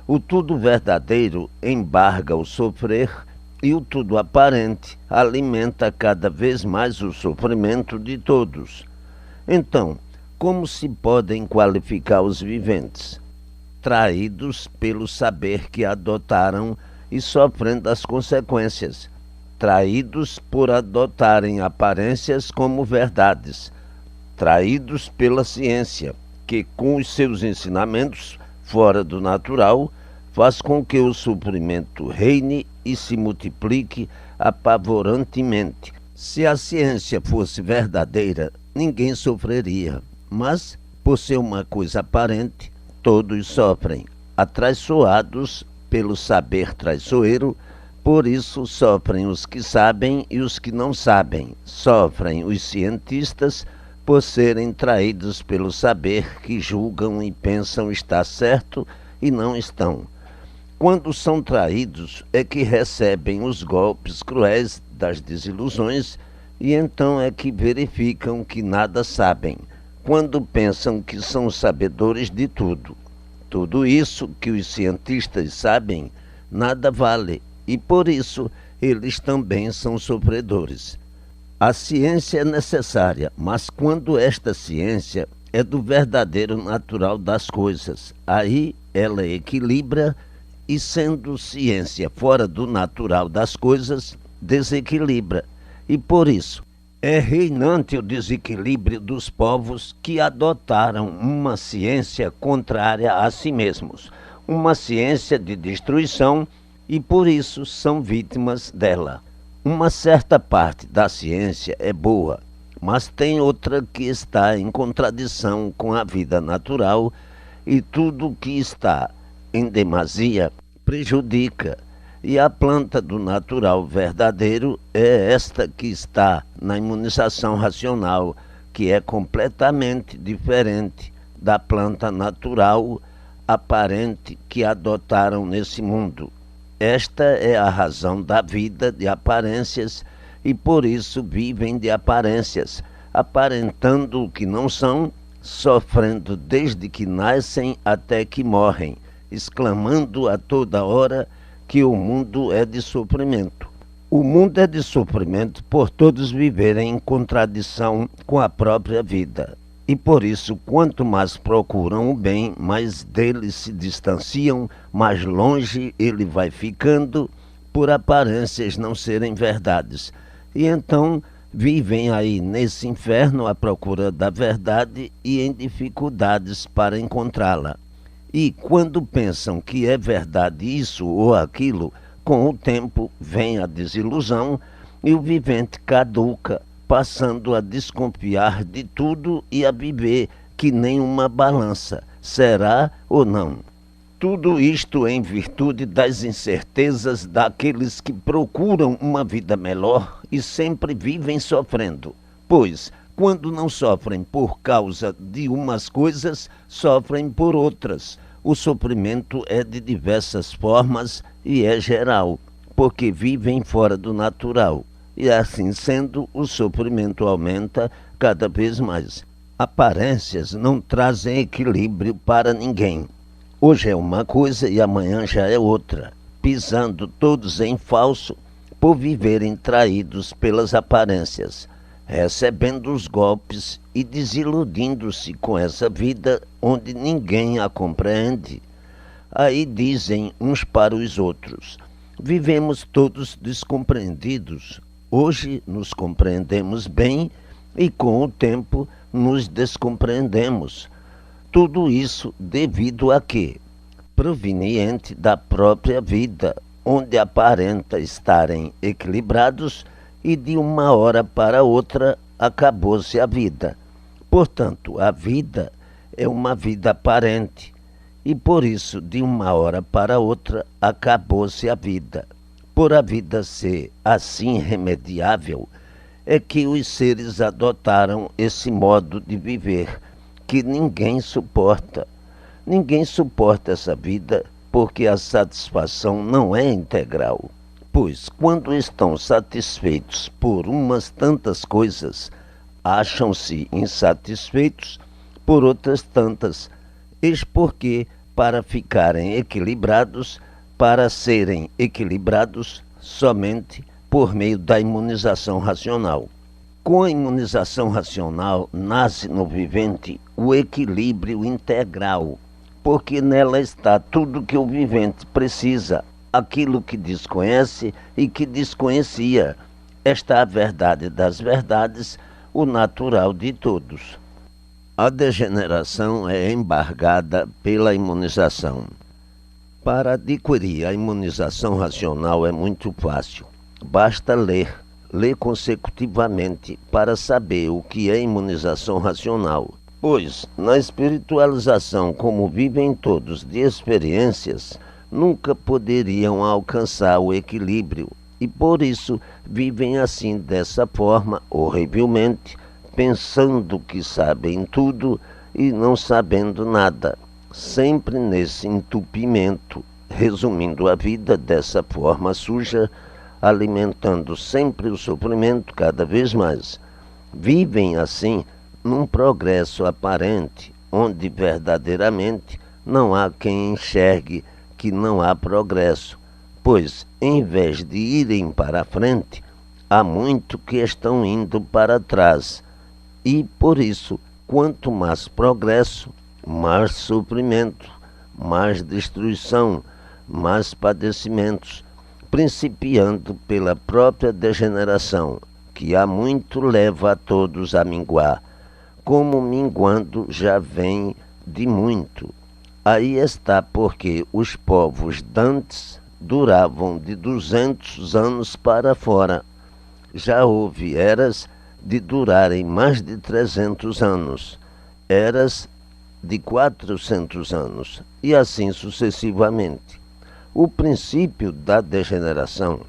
O tudo verdadeiro embarga o sofrer e o tudo aparente alimenta cada vez mais o sofrimento de todos. Então, como se podem qualificar os viventes? Traídos pelo saber que adotaram e sofrendo as consequências, traídos por adotarem aparências como verdades, traídos pela ciência, que com os seus ensinamentos fora do natural faz com que o sofrimento reine e se multiplique apavorantemente. Se a ciência fosse verdadeira, ninguém sofreria, mas, por ser uma coisa aparente, todos sofrem, atraiçoados pelo saber traiçoeiro, por isso sofrem os que sabem e os que não sabem, sofrem os cientistas por serem traídos pelo saber que julgam e pensam estar certo e não estão. Quando são traídos é que recebem os golpes cruéis das desilusões e então é que verificam que nada sabem, quando pensam que são sabedores de tudo. Tudo isso que os cientistas sabem nada vale e por isso eles também são sofredores. A ciência é necessária, mas quando esta ciência é do verdadeiro natural das coisas, aí ela equilibra e, sendo ciência fora do natural das coisas, desequilibra. E por isso é reinante o desequilíbrio dos povos que adotaram uma ciência contrária a si mesmos, uma ciência de destruição e por isso são vítimas dela. Uma certa parte da ciência é boa, mas tem outra que está em contradição com a vida natural e tudo que está em demasia prejudica. E a planta do natural verdadeiro é esta que está na imunização racional, que é completamente diferente da planta natural aparente que adotaram nesse mundo. Esta é a razão da vida de aparências e por isso vivem de aparências, aparentando o que não são, sofrendo desde que nascem até que morrem, exclamando a toda hora que o mundo é de sofrimento. O mundo é de sofrimento por todos viverem em contradição com a própria vida. E por isso, quanto mais procuram o bem, mais dele se distanciam, mais longe ele vai ficando, por aparências não serem verdades. E então Vivem aí nesse inferno à procura da verdade e em dificuldades para encontrá-la. E quando pensam que é verdade isso ou aquilo, com o tempo vem a desilusão e o vivente caduca, passando a desconfiar de tudo e a viver que nem uma balança, será ou não. Tudo isto em virtude das incertezas daqueles que procuram uma vida melhor e sempre vivem sofrendo. Pois, quando não sofrem por causa de umas coisas, sofrem por outras. O sofrimento é de diversas formas e é geral, porque vivem fora do natural. E assim sendo, o sofrimento aumenta cada vez mais. Aparências não trazem equilíbrio para ninguém. Hoje é uma coisa e amanhã já é outra, pisando todos em falso por viverem traídos pelas aparências, recebendo os golpes e desiludindo-se com essa vida onde ninguém a compreende. Aí dizem uns para os outros: vivemos todos descompreendidos. Hoje nos compreendemos bem e com o tempo nos descompreendemos. Tudo isso devido a quê? Proveniente da própria vida, onde aparenta estarem equilibrados e de uma hora para outra acabou-se a vida. Portanto, a vida é uma vida aparente e por isso de uma hora para outra acabou-se a vida. Por a vida ser assim irremediável, é que os seres adotaram esse modo de viver que ninguém suporta. Ninguém suporta essa vida porque a satisfação não é integral. Pois quando estão satisfeitos por umas tantas coisas, acham-se insatisfeitos por outras tantas. Eis porque, para ficarem equilibrados, para serem equilibrados somente por meio da imunização racional. Com a imunização racional, nasce no vivente o equilíbrio integral, porque nela está tudo que o vivente precisa, aquilo que desconhece e que desconhecia. Esta é a verdade das verdades, o natural de todos. A degeneração é embargada pela imunização. Para adquirir a imunização racional é muito fácil. Basta ler consecutivamente para saber o que é imunização racional. Pois, na espiritualização, como vivem todos de experiências, nunca poderiam alcançar o equilíbrio e por isso vivem assim dessa forma, horrivelmente, pensando que sabem tudo e não sabendo nada, sempre nesse entupimento, resumindo a vida dessa forma suja, alimentando sempre o sofrimento cada vez mais. Vivem assim num progresso aparente, onde verdadeiramente não há quem enxergue que não há progresso, pois em vez de irem para a frente, há muito que estão indo para trás. E por isso, quanto mais progresso, mais sofrimento, mais destruição, mais padecimentos, principiando pela própria degeneração, que há muito leva a todos a minguar, como minguando já vem de muito. Aí está porque os povos dantes duravam de 200 anos para fora. Já houve eras de durarem mais de 300 anos, eras de 400 anos, e assim sucessivamente. O princípio da degeneração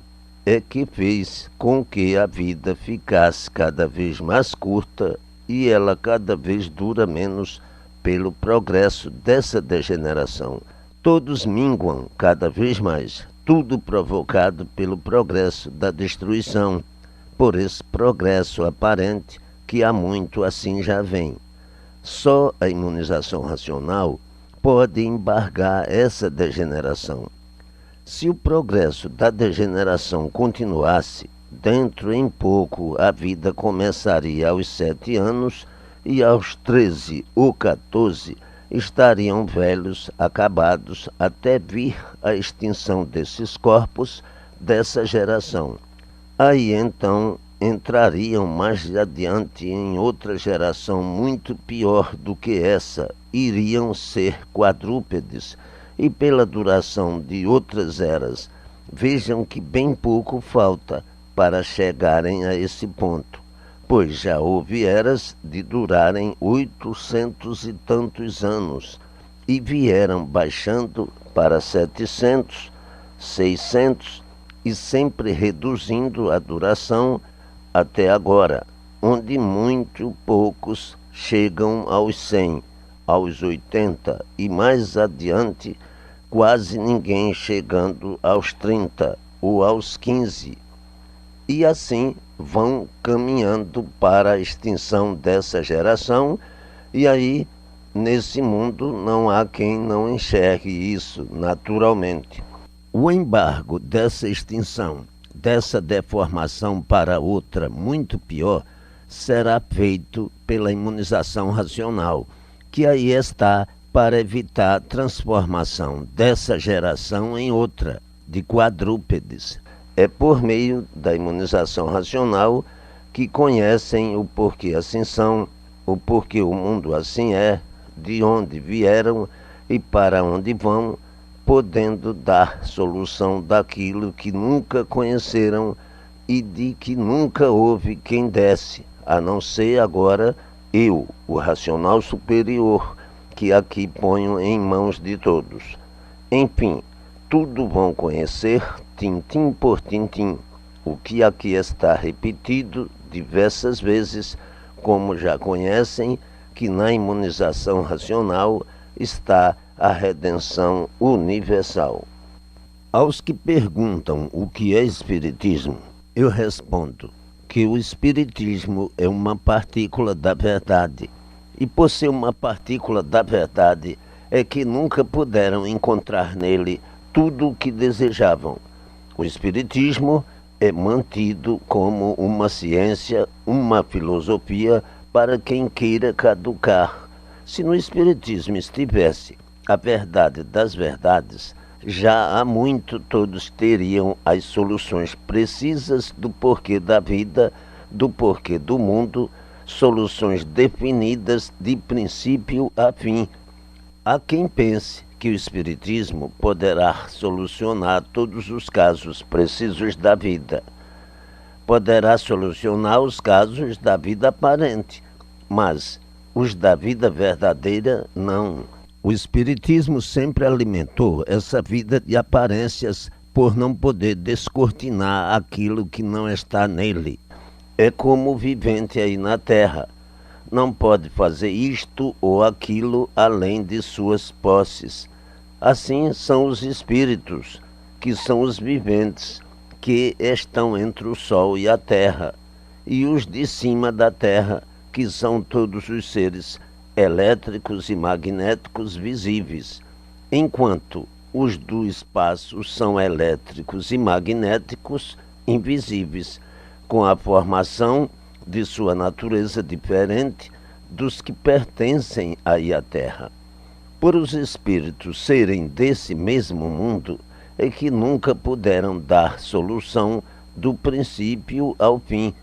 é que fez com que a vida ficasse cada vez mais curta e ela cada vez dura menos pelo progresso dessa degeneração. Todos minguam cada vez mais, tudo provocado pelo progresso da destruição, por esse progresso aparente que há muito assim já vem. Só a imunização racional pode embargar essa degeneração. Se o progresso da degeneração continuasse, dentro em pouco a vida começaria aos 7 anos e aos 13 ou 14 estariam velhos, acabados, até vir a extinção desses corpos, dessa geração. Aí então entrariam mais adiante em outra geração muito pior do que essa, iriam ser quadrúpedes, e pela duração de outras eras, vejam que bem pouco falta para chegarem a esse ponto, pois já houve eras de durarem 800 e tantos anos, e vieram baixando para 700, 600 e sempre reduzindo a duração até agora, onde muito poucos chegam aos 100, aos 80 e mais adiante quase ninguém chegando aos 30 ou aos 15. E assim vão caminhando para a extinção dessa geração, e aí nesse mundo não há quem não enxergue isso naturalmente. O embargo dessa extinção, dessa deformação para outra muito pior, será feito pela imunização racional, que aí está para evitar a transformação dessa geração em outra, de quadrúpedes. É por meio da imunização racional que conhecem o porquê assim são, o porquê o mundo assim é, de onde vieram e para onde vão, podendo dar solução daquilo que nunca conheceram e de que nunca houve quem desse, a não ser agora eu, o racional superior, que aqui ponho em mãos de todos. Enfim, tudo vão conhecer, tintim por tintim, o que aqui está repetido diversas vezes, como já conhecem, que na imunização racional está a redenção universal. Aos que perguntam o que é espiritismo, eu respondo que o espiritismo é uma partícula da verdade, e por ser uma partícula da verdade é que nunca puderam encontrar nele tudo o que desejavam. O espiritismo é mantido como uma ciência, uma filosofia para quem queira caducar. Se no espiritismo estivesse a verdade das verdades, já há muito todos teriam as soluções precisas do porquê da vida, do porquê do mundo, soluções definidas de princípio a fim. Há quem pense que o espiritismo poderá solucionar todos os casos precisos da vida. Poderá solucionar os casos da vida aparente, mas os da vida verdadeira não. O espiritismo sempre alimentou essa vida de aparências por não poder descortinar aquilo que não está nele. É como o vivente aí na terra. Não pode fazer isto ou aquilo além de suas posses. Assim são os espíritos, que são os viventes, que estão entre o sol e a terra, e os de cima da terra, que são todos os seres elétricos e magnéticos visíveis, enquanto os do espaço são elétricos e magnéticos invisíveis, com a formação de sua natureza diferente dos que pertencem aí à Terra. Por os espíritos serem desse mesmo mundo, é que nunca puderam dar solução do princípio ao fim,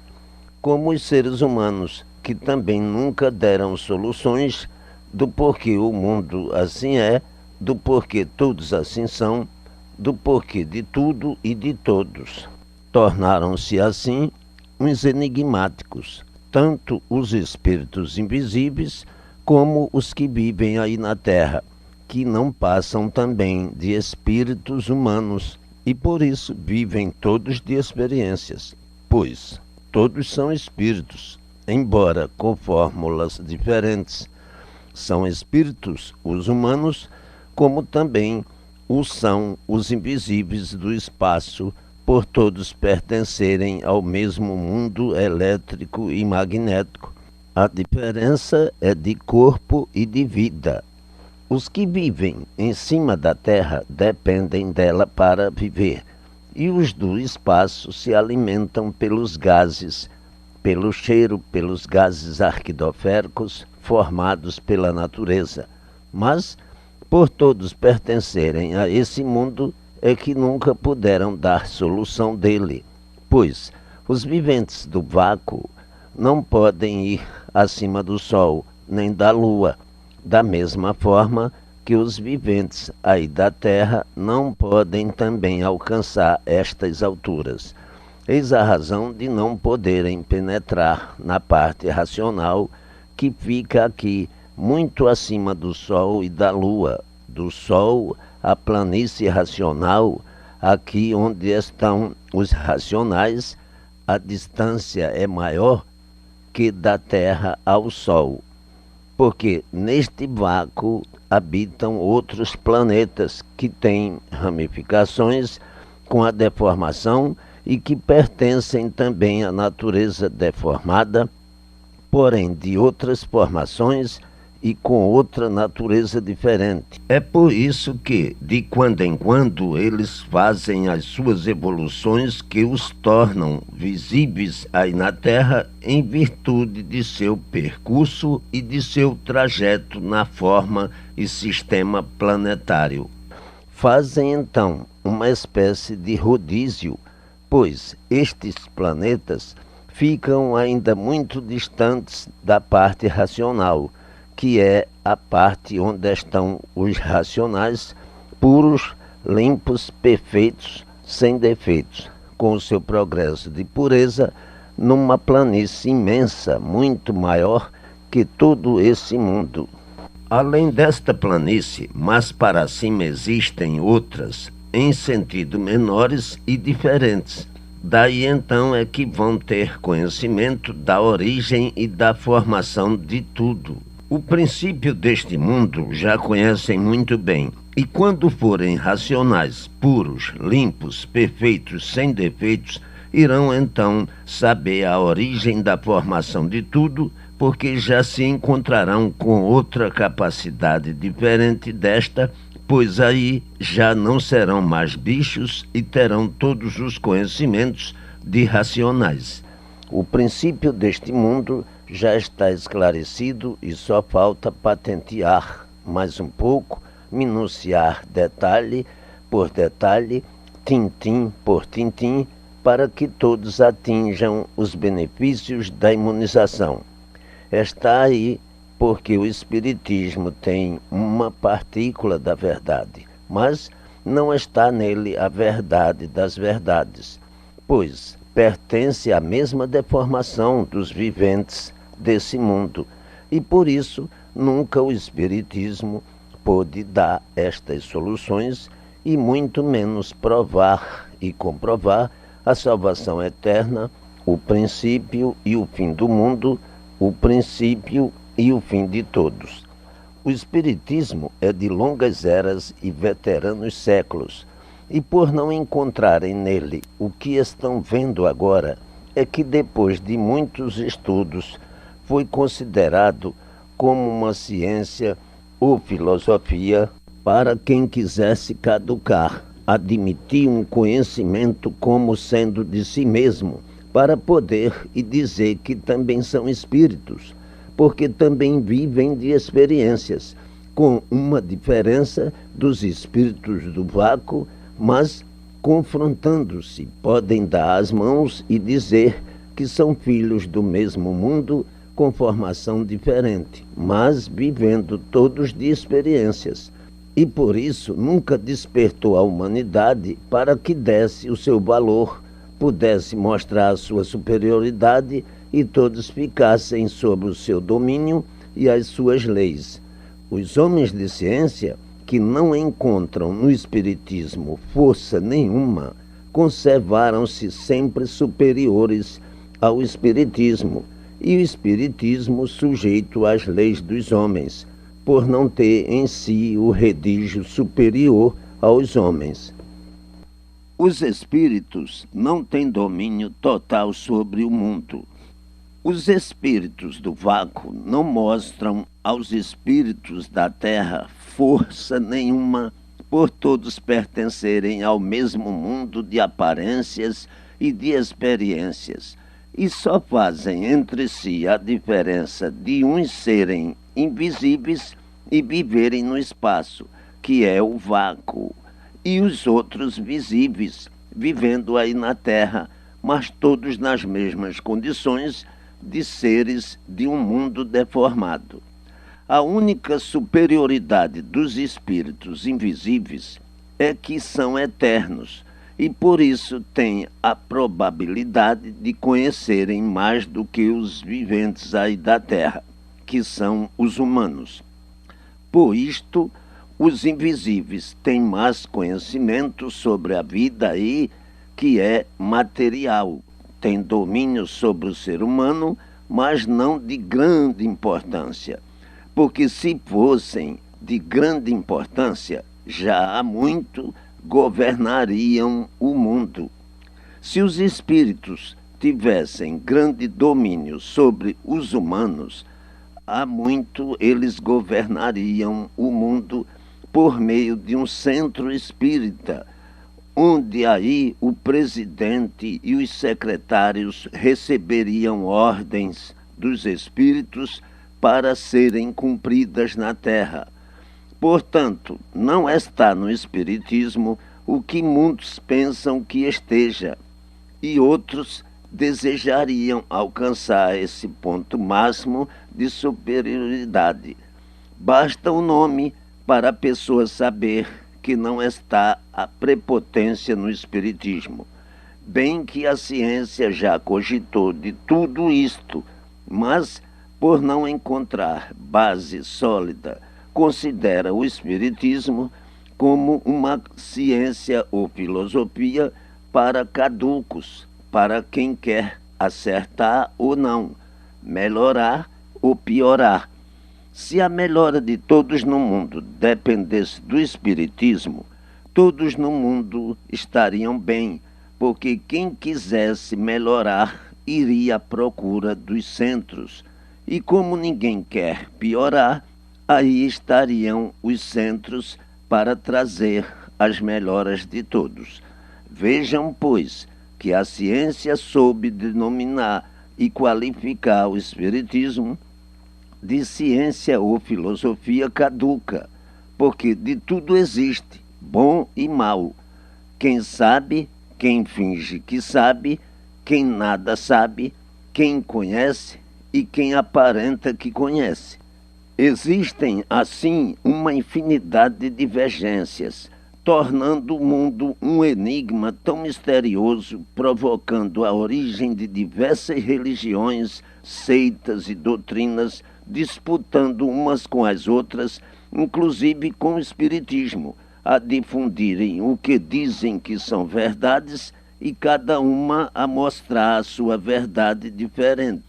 como os seres humanos, que também nunca deram soluções do porquê o mundo assim é, do porquê todos assim são, do porquê de tudo e de todos. Tornaram-se assim uns enigmáticos, tanto os espíritos invisíveis como os que vivem aí na Terra, que não passam também de espíritos humanos e por isso vivem todos de experiências, pois todos são espíritos, embora com fórmulas diferentes. São espíritos os humanos, como também o são os invisíveis do espaço, por todos pertencerem ao mesmo mundo elétrico e magnético. A diferença é de corpo e de vida. Os que vivem em cima da Terra dependem dela para viver, e os do espaço se alimentam pelos gases, pelo cheiro, pelos gases arquidoféricos formados pela natureza. Mas, por todos pertencerem a esse mundo, é que nunca puderam dar solução dele, pois Os viventes do vácuo não podem ir acima do Sol, nem da Lua, da mesma forma que os viventes aí da Terra não podem também alcançar estas alturas. Eis a razão de não poderem penetrar na parte racional, que fica aqui muito acima do Sol e da Lua. Do Sol, a planície racional, aqui onde estão os racionais, a distância é maior que da Terra ao Sol, porque neste vácuo habitam outros planetas que têm ramificações com a deformação e que pertencem também à natureza deformada, porém de outras formações e com outra natureza diferente. É por isso que, de quando em quando, eles fazem as suas evoluções que os tornam visíveis aí na Terra em virtude de seu percurso e de seu trajeto na forma e sistema planetário. Fazem então uma espécie de rodízio, pois estes planetas ficam ainda muito distantes da parte racional, que é a parte onde estão os racionais, puros, limpos, perfeitos, sem defeitos, com o seu progresso de pureza numa planície imensa, muito maior que todo esse mundo. Além desta planície, mas para cima existem outras, em sentido menores e diferentes. Daí então é que vão ter conhecimento da origem e da formação de tudo. O princípio deste mundo já conhecem muito bem, e quando forem racionais, puros, limpos, perfeitos, sem defeitos, irão então saber a origem da formação de tudo, porque já se encontrarão com outra capacidade diferente desta, pois aí já não serão mais bichos e terão todos os conhecimentos de racionais. O princípio deste mundo já está esclarecido e só falta patentear mais um pouco, minuciar detalhe por detalhe, tintim por tintim, para que todos atinjam os benefícios da imunização. Está aí porque o Espiritismo tem uma partícula da verdade, mas não está nele a verdade das verdades, pois pertence à mesma deformação dos viventes desse mundo, e por isso nunca o Espiritismo pôde dar estas soluções e muito menos provar e comprovar a salvação eterna, o princípio e o fim do mundo, o princípio e o fim de todos. O Espiritismo é de longas eras e veteranos séculos, e por não encontrarem nele o que estão vendo agora, é que depois de muitos estudos foi considerado como uma ciência ou filosofia para quem quisesse caducar, admitir um conhecimento como sendo de si mesmo, para poder e dizer que também são espíritos, porque também vivem de experiências, com uma diferença dos espíritos do vácuo, mas confrontando-se, podem dar as mãos e dizer que são filhos do mesmo mundo, com formação diferente, mas vivendo todos de experiências. E por isso nunca despertou a humanidade para que desse o seu valor, pudesse mostrar a sua superioridade e todos ficassem sob o seu domínio e as suas leis. Os homens de ciência, que não encontram no Espiritismo força nenhuma, conservaram-se sempre superiores ao Espiritismo, e o Espiritismo sujeito às leis dos homens, por não ter em si o redígio superior aos homens. Os espíritos não têm domínio total sobre o mundo. Os espíritos do vácuo não mostram aos espíritos da Terra força nenhuma, por todos pertencerem ao mesmo mundo de aparências e de experiências, e só fazem entre si a diferença de uns serem invisíveis e viverem no espaço, que é o vácuo, e os outros visíveis, vivendo aí na Terra, mas todos nas mesmas condições de seres de um mundo deformado. A única superioridade dos espíritos invisíveis é que são eternos e por isso têm a probabilidade de conhecerem mais do que os viventes aí da Terra, que são os humanos. Por isto, os invisíveis têm mais conhecimento sobre a vida aí, que é material, têm domínio sobre o ser humano, mas não de grande importância. Porque se fossem de grande importância, já há muito governariam o mundo. Se os espíritos tivessem grande domínio sobre os humanos, há muito eles governariam o mundo por meio de um centro espírita, onde aí o presidente e os secretários receberiam ordens dos espíritos para serem cumpridas na Terra. Portanto, não está no Espiritismo o que muitos pensam que esteja, e outros desejariam alcançar esse ponto máximo de superioridade. Basta o nome para a pessoa saber que não está a prepotência no Espiritismo. Bem que a ciência já cogitou de tudo isto, mas, por não encontrar base sólida, considera o Espiritismo como uma ciência ou filosofia para caducos, para quem quer acertar ou não, melhorar ou piorar. Se a melhora de todos no mundo dependesse do Espiritismo, todos no mundo estariam bem, porque quem quisesse melhorar iria à procura dos centros. E como ninguém quer piorar, aí estariam os centros para trazer as melhoras de todos. Vejam, pois, que a ciência soube denominar e qualificar o Espiritismo de ciência ou filosofia caduca, porque de tudo existe, bom e mal. Quem sabe, quem finge que sabe, quem nada sabe, quem conhece e quem aparenta que conhece. Existem, assim, uma infinidade de divergências, tornando o mundo um enigma tão misterioso, provocando a origem de diversas religiões, seitas e doutrinas, disputando umas com as outras, inclusive com o Espiritismo, a difundirem o que dizem que são verdades e cada uma a mostrar a sua verdade diferente.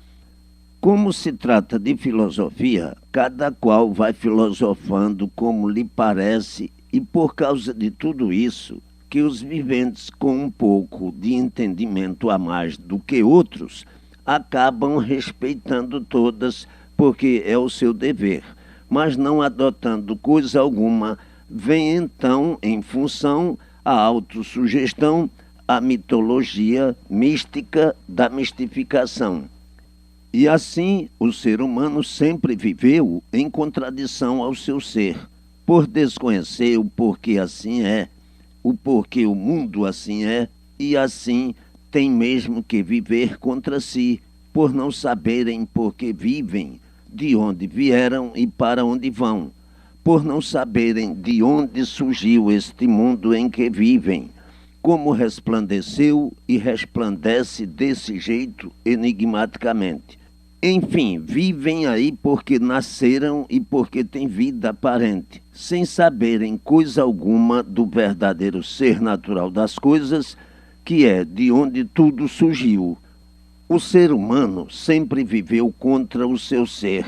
Como se trata de filosofia, cada qual vai filosofando como lhe parece, e por causa de tudo isso, que os viventes com um pouco de entendimento a mais do que outros, acabam respeitando todas, porque é o seu dever, mas não adotando coisa alguma, vem então, em função, a autossugestão, a mitologia mística da mistificação. E assim o ser humano sempre viveu em contradição ao seu ser, por desconhecer o porquê assim é, o porquê o mundo assim é, e assim tem mesmo que viver contra si, por não saberem por que vivem, de onde vieram e para onde vão, por não saberem de onde surgiu este mundo em que vivem, como resplandeceu e resplandece desse jeito enigmaticamente. Enfim, vivem aí porque nasceram e porque têm vida aparente, sem saberem coisa alguma do verdadeiro ser natural das coisas, que é de onde tudo surgiu. O ser humano sempre viveu contra o seu ser,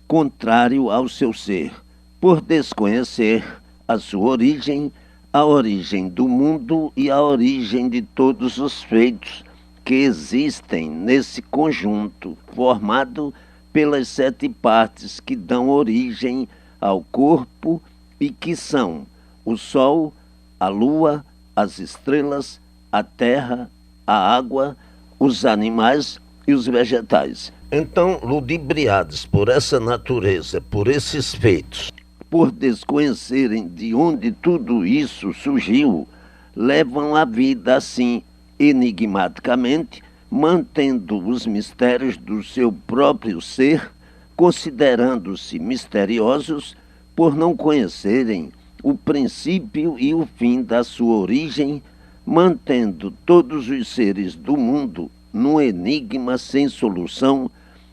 contrário ao seu ser, por desconhecer a sua origem, a origem do mundo e a origem de todos os feitos que existem nesse conjunto formado pelas 7 partes que dão origem ao corpo e que são o Sol, a Lua, as estrelas, a Terra, a água, os animais e os vegetais. Então, ludibriados por essa natureza, por esses feitos, por desconhecerem de onde tudo isso surgiu, levam a vida assim, enigmaticamente, mantendo os mistérios do seu próprio ser, considerando-se misteriosos por não conhecerem o princípio e o fim da sua origem, mantendo todos os seres do mundo num enigma sem solução,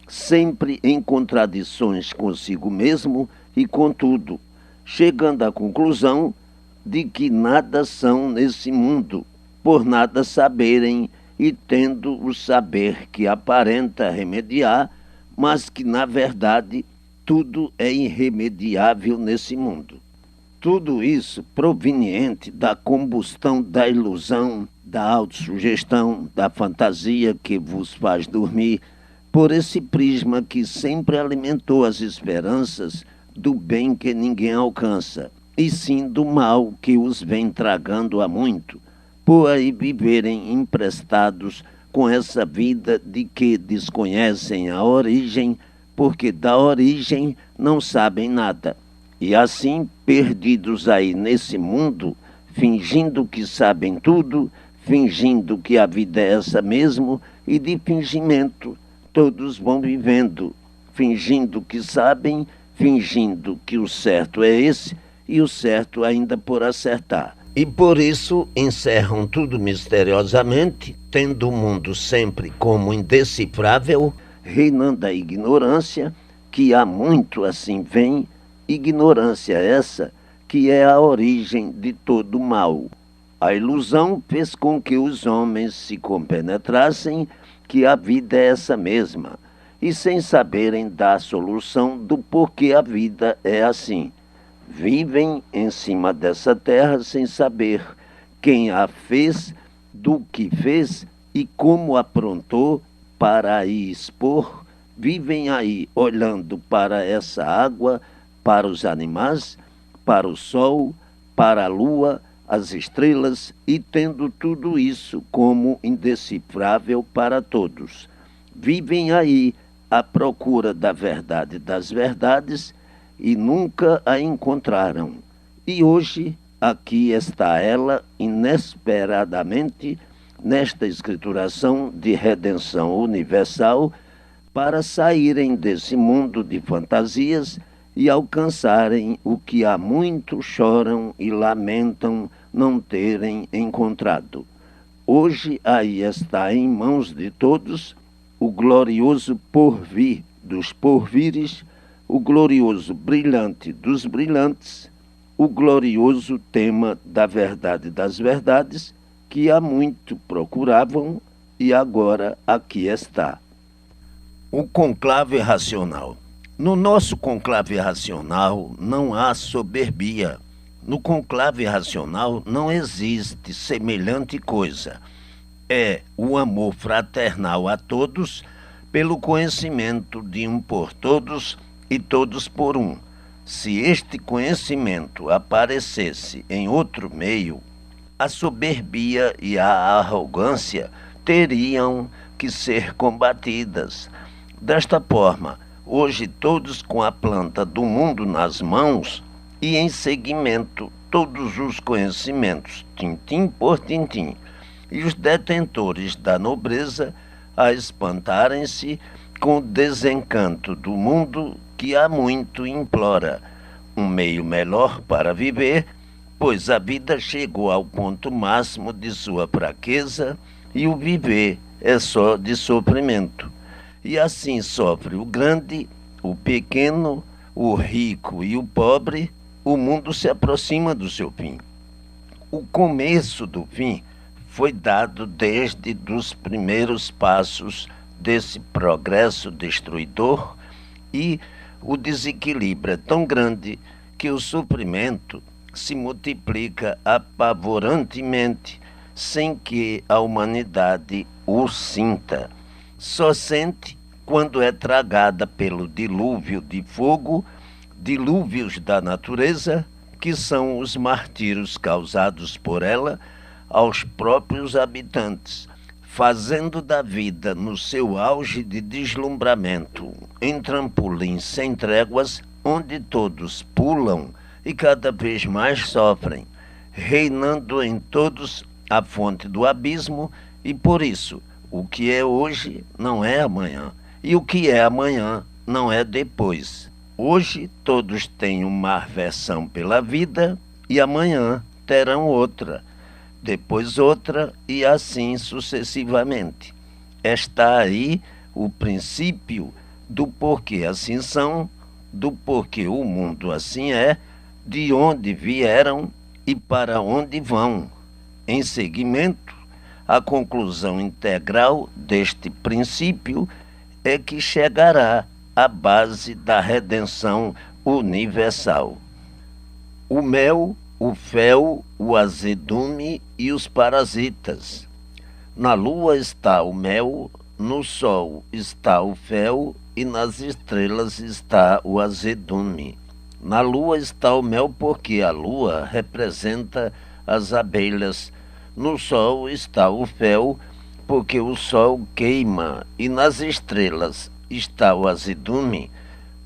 sempre em contradições consigo mesmo e com tudo, chegando à conclusão de que nada são nesse mundo, por nada saberem e tendo o saber que aparenta remediar, mas que, na verdade, tudo é irremediável nesse mundo. Tudo isso proveniente da combustão da ilusão, da autossugestão, da fantasia que vos faz dormir, por esse prisma que sempre alimentou as esperanças do bem que ninguém alcança, e sim do mal que os vem tragando há muito, por aí viverem emprestados com essa vida de que desconhecem a origem, porque da origem não sabem nada. E assim, perdidos aí nesse mundo, fingindo que sabem tudo, fingindo que a vida é essa mesmo, e de fingimento todos vão vivendo, fingindo que sabem, fingindo que o certo é esse, e o certo ainda por acertar. E por isso encerram tudo misteriosamente, tendo o mundo sempre como indecifrável, reinando a ignorância, que há muito assim vem, ignorância essa que é a origem de todo mal. A ilusão fez com que os homens se compenetrassem que a vida é essa mesma, e sem saberem dar solução do porquê a vida é assim. Vivem em cima dessa terra sem saber quem a fez, do que fez e como aprontou para aí expor. Vivem aí olhando para essa água, para os animais, para o sol, para a lua, as estrelas, e tendo tudo isso como indecifrável para todos. Vivem aí à procura da verdade das verdades e nunca a encontraram. E hoje aqui está ela, inesperadamente, nesta escrituração de redenção universal, para saírem desse mundo de fantasias e alcançarem o que há muito choram e lamentam não terem encontrado. Hoje aí está em mãos de todos o glorioso porvir dos porvires, o glorioso brilhante dos brilhantes, o glorioso tema da verdade das verdades, que há muito procuravam e agora aqui está. O conclave racional. No nosso conclave racional não há soberbia. No conclave racional não existe semelhante coisa. É o amor fraternal a todos, pelo conhecimento de um por todos e todos por um. Se este conhecimento aparecesse em outro meio, a soberbia e a arrogância teriam que ser combatidas. Desta forma, hoje todos com a planta do mundo nas mãos e em seguimento todos os conhecimentos, tintim por tintim, e os detentores da nobreza a espantarem-se com o desencanto do mundo que há muito implora um meio melhor para viver, pois a vida chegou ao ponto máximo de sua fraqueza e o viver é só de sofrimento. E assim sofre o grande, o pequeno, o rico e o pobre, o mundo se aproxima do seu fim. O começo do fim foi dado desde os primeiros passos desse progresso destruidor, e o desequilíbrio é tão grande que o sofrimento se multiplica apavorantemente sem que a humanidade o sinta. Só sente quando é tragada pelo dilúvio de fogo, dilúvios da natureza, que são os martírios causados por ela aos próprios habitantes, fazendo da vida no seu auge de deslumbramento, em trampolim sem tréguas, onde todos pulam e cada vez mais sofrem, reinando em todos a fonte do abismo, e por isso, o que é hoje não é amanhã, e o que é amanhã não é depois. Hoje todos têm uma aversão pela vida e amanhã terão outra, depois outra e assim sucessivamente. Está aí o princípio do porquê assim são, do porquê o mundo assim é, de onde vieram e para onde vão. Em seguimento, a conclusão integral deste princípio é que chegará à base da redenção universal. O mel, o fel, o azedume e os parasitas. Na lua está o mel, no sol está o fel e nas estrelas está o azedume. Na lua está o mel porque a lua representa as abelhas. No sol está o fel porque o sol queima. E nas estrelas está o azedume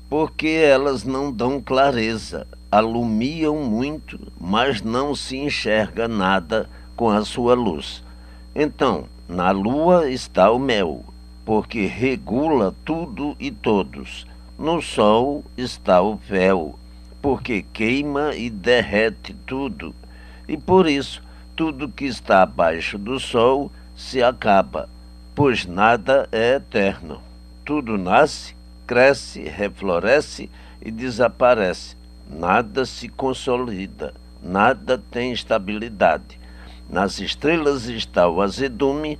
porque elas não dão clareza, alumiam muito, mas não se enxerga nada com a sua luz. Então, na lua está o mel, porque regula tudo e todos. No sol está o fel, porque queima e derrete tudo. E por isso, tudo que está abaixo do sol se acaba, pois nada é eterno. Tudo nasce, cresce, refloresce e desaparece. Nada se consolida, nada tem estabilidade. Nas estrelas está o azedume,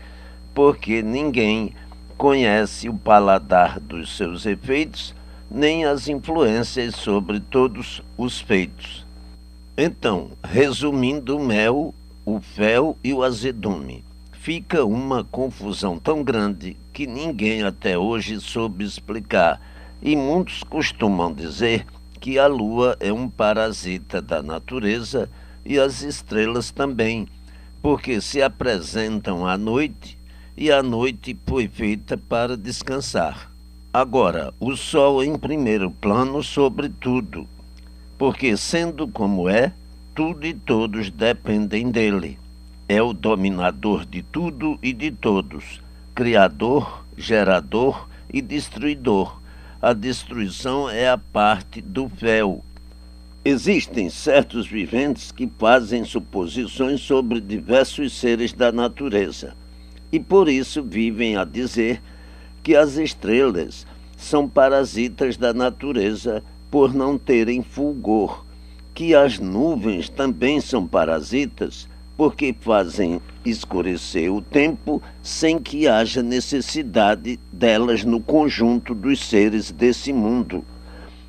porque ninguém conhece o paladar dos seus efeitos, nem as influências sobre todos os feitos. Então, resumindo o mel, o fel e o azedume, fica uma confusão tão grande que ninguém até hoje soube explicar, e muitos costumam dizer que a lua é um parasita da natureza e as estrelas também, porque se apresentam à noite e a noite foi feita para descansar. Agora, o sol em primeiro plano sobre tudo, porque sendo como é, tudo e todos dependem dele. É o dominador de tudo e de todos, criador, gerador e destruidor. A destruição é a parte do fel. Existem certos viventes que fazem suposições sobre diversos seres da natureza e por isso vivem a dizer que as estrelas são parasitas da natureza por não terem fulgor, que as nuvens também são parasitas porque fazem escurecer o tempo sem que haja necessidade delas no conjunto dos seres desse mundo.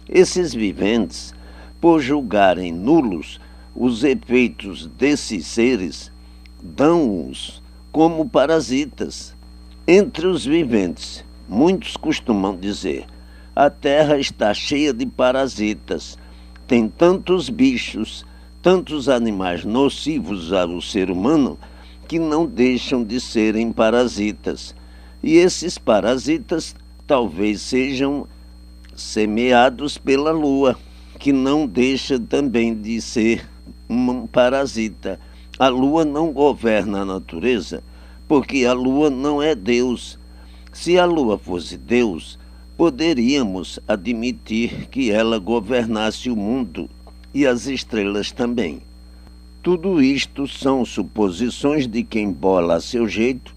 Esses viventes, por julgarem nulos os efeitos desses seres, dão-os como parasitas. Entre os viventes, muitos costumam dizer: a terra está cheia de parasitas, tem tantos bichos, tantos animais nocivos ao ser humano que não deixam de serem parasitas. E esses parasitas talvez sejam semeados pela lua, que não deixa também de ser um parasita. A lua não governa a natureza, porque a lua não é Deus. Se a lua fosse Deus, poderíamos admitir que ela governasse o mundo e as estrelas também. Tudo isto são suposições de quem bola a seu jeito,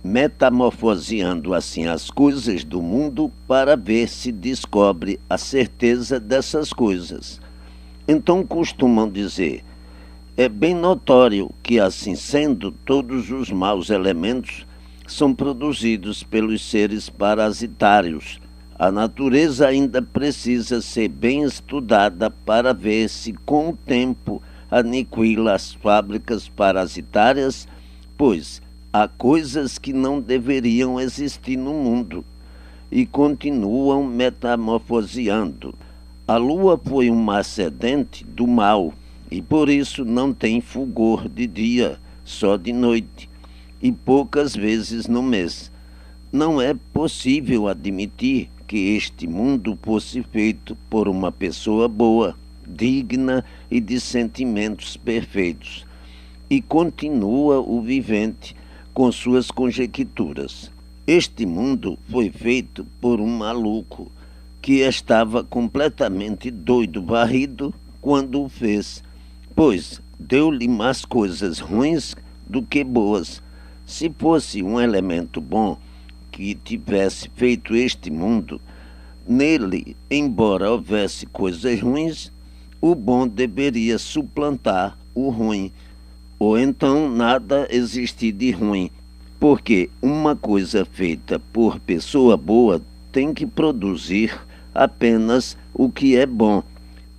metamorfoseando assim as coisas do mundo para ver se descobre a certeza dessas coisas. Então costumam dizer: é bem notório que, assim sendo, todos os maus elementos são produzidos pelos seres parasitários. A natureza ainda precisa ser bem estudada para ver se, com o tempo, aniquila as fábricas parasitárias, pois há coisas que não deveriam existir no mundo e continuam metamorfoseando. A lua foi um ascendente do mal e por isso não tem fulgor de dia, só de noite, e poucas vezes no mês. Não é possível admitir que este mundo fosse feito por uma pessoa boa, digna e de sentimentos perfeitos. e continua o vivente com suas conjecturas. Este mundo foi feito por um maluco que estava completamente doido varrido quando o fez, pois deu-lhe mais coisas ruins do que boas. Se fosse um elemento bom que tivesse feito este mundo, nele, embora houvesse coisas ruins, o bom deveria suplantar o ruim, ou então nada existir de ruim, porque uma coisa feita por pessoa boa tem que produzir apenas o que é bom.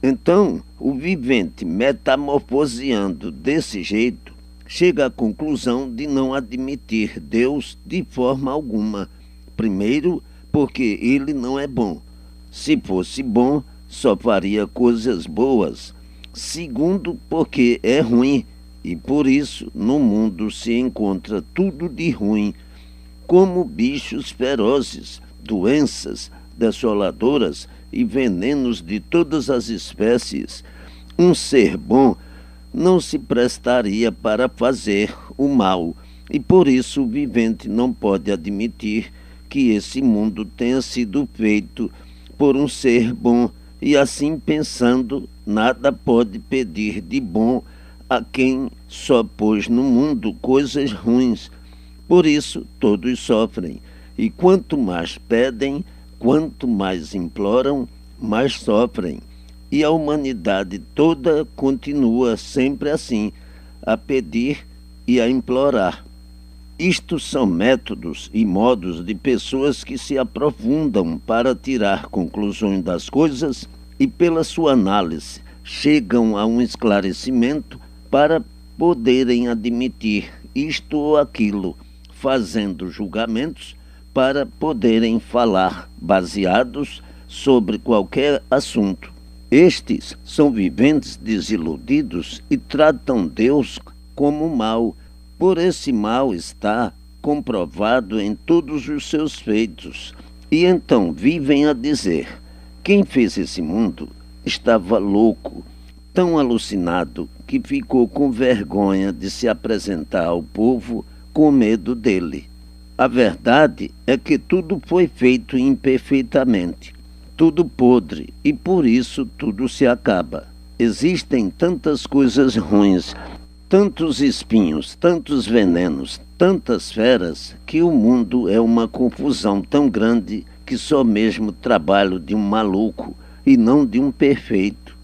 Então, o vivente metamorfoseando desse jeito, chega à conclusão de não admitir Deus de forma alguma. Primeiro, porque ele não é bom. Se fosse bom, só faria coisas boas. Segundo, porque é ruim, e por isso no mundo se encontra tudo de ruim, como bichos ferozes, doenças desoladoras e venenos de todas as espécies. Um ser bom não se prestaria para fazer o mal, e por isso o vivente não pode admitir que esse mundo tenha sido feito por um ser bom, e assim pensando, nada pode pedir de bom a quem só pôs no mundo coisas ruins. Por isso todos sofrem, e quanto mais pedem, quanto mais imploram, mais sofrem. E a humanidade toda continua sempre assim, a pedir e a implorar. Isto são métodos e modos de pessoas que se aprofundam para tirar conclusões das coisas e, pela sua análise, chegam a um esclarecimento para poderem admitir isto ou aquilo, fazendo julgamentos para poderem falar baseados sobre qualquer assunto. Estes são viventes desiludidos e tratam Deus como mal. Por esse mal está comprovado em todos os seus feitos. E então vivem a dizer: quem fez esse mundo estava louco, tão alucinado que ficou com vergonha de se apresentar ao povo com medo dele. A verdade é que tudo foi feito imperfeitamente, tudo podre, e por isso tudo se acaba. Existem tantas coisas ruins, tantos espinhos, tantos venenos, tantas feras, que o mundo é uma confusão tão grande que só mesmo trabalho de um maluco e não de um perfeito.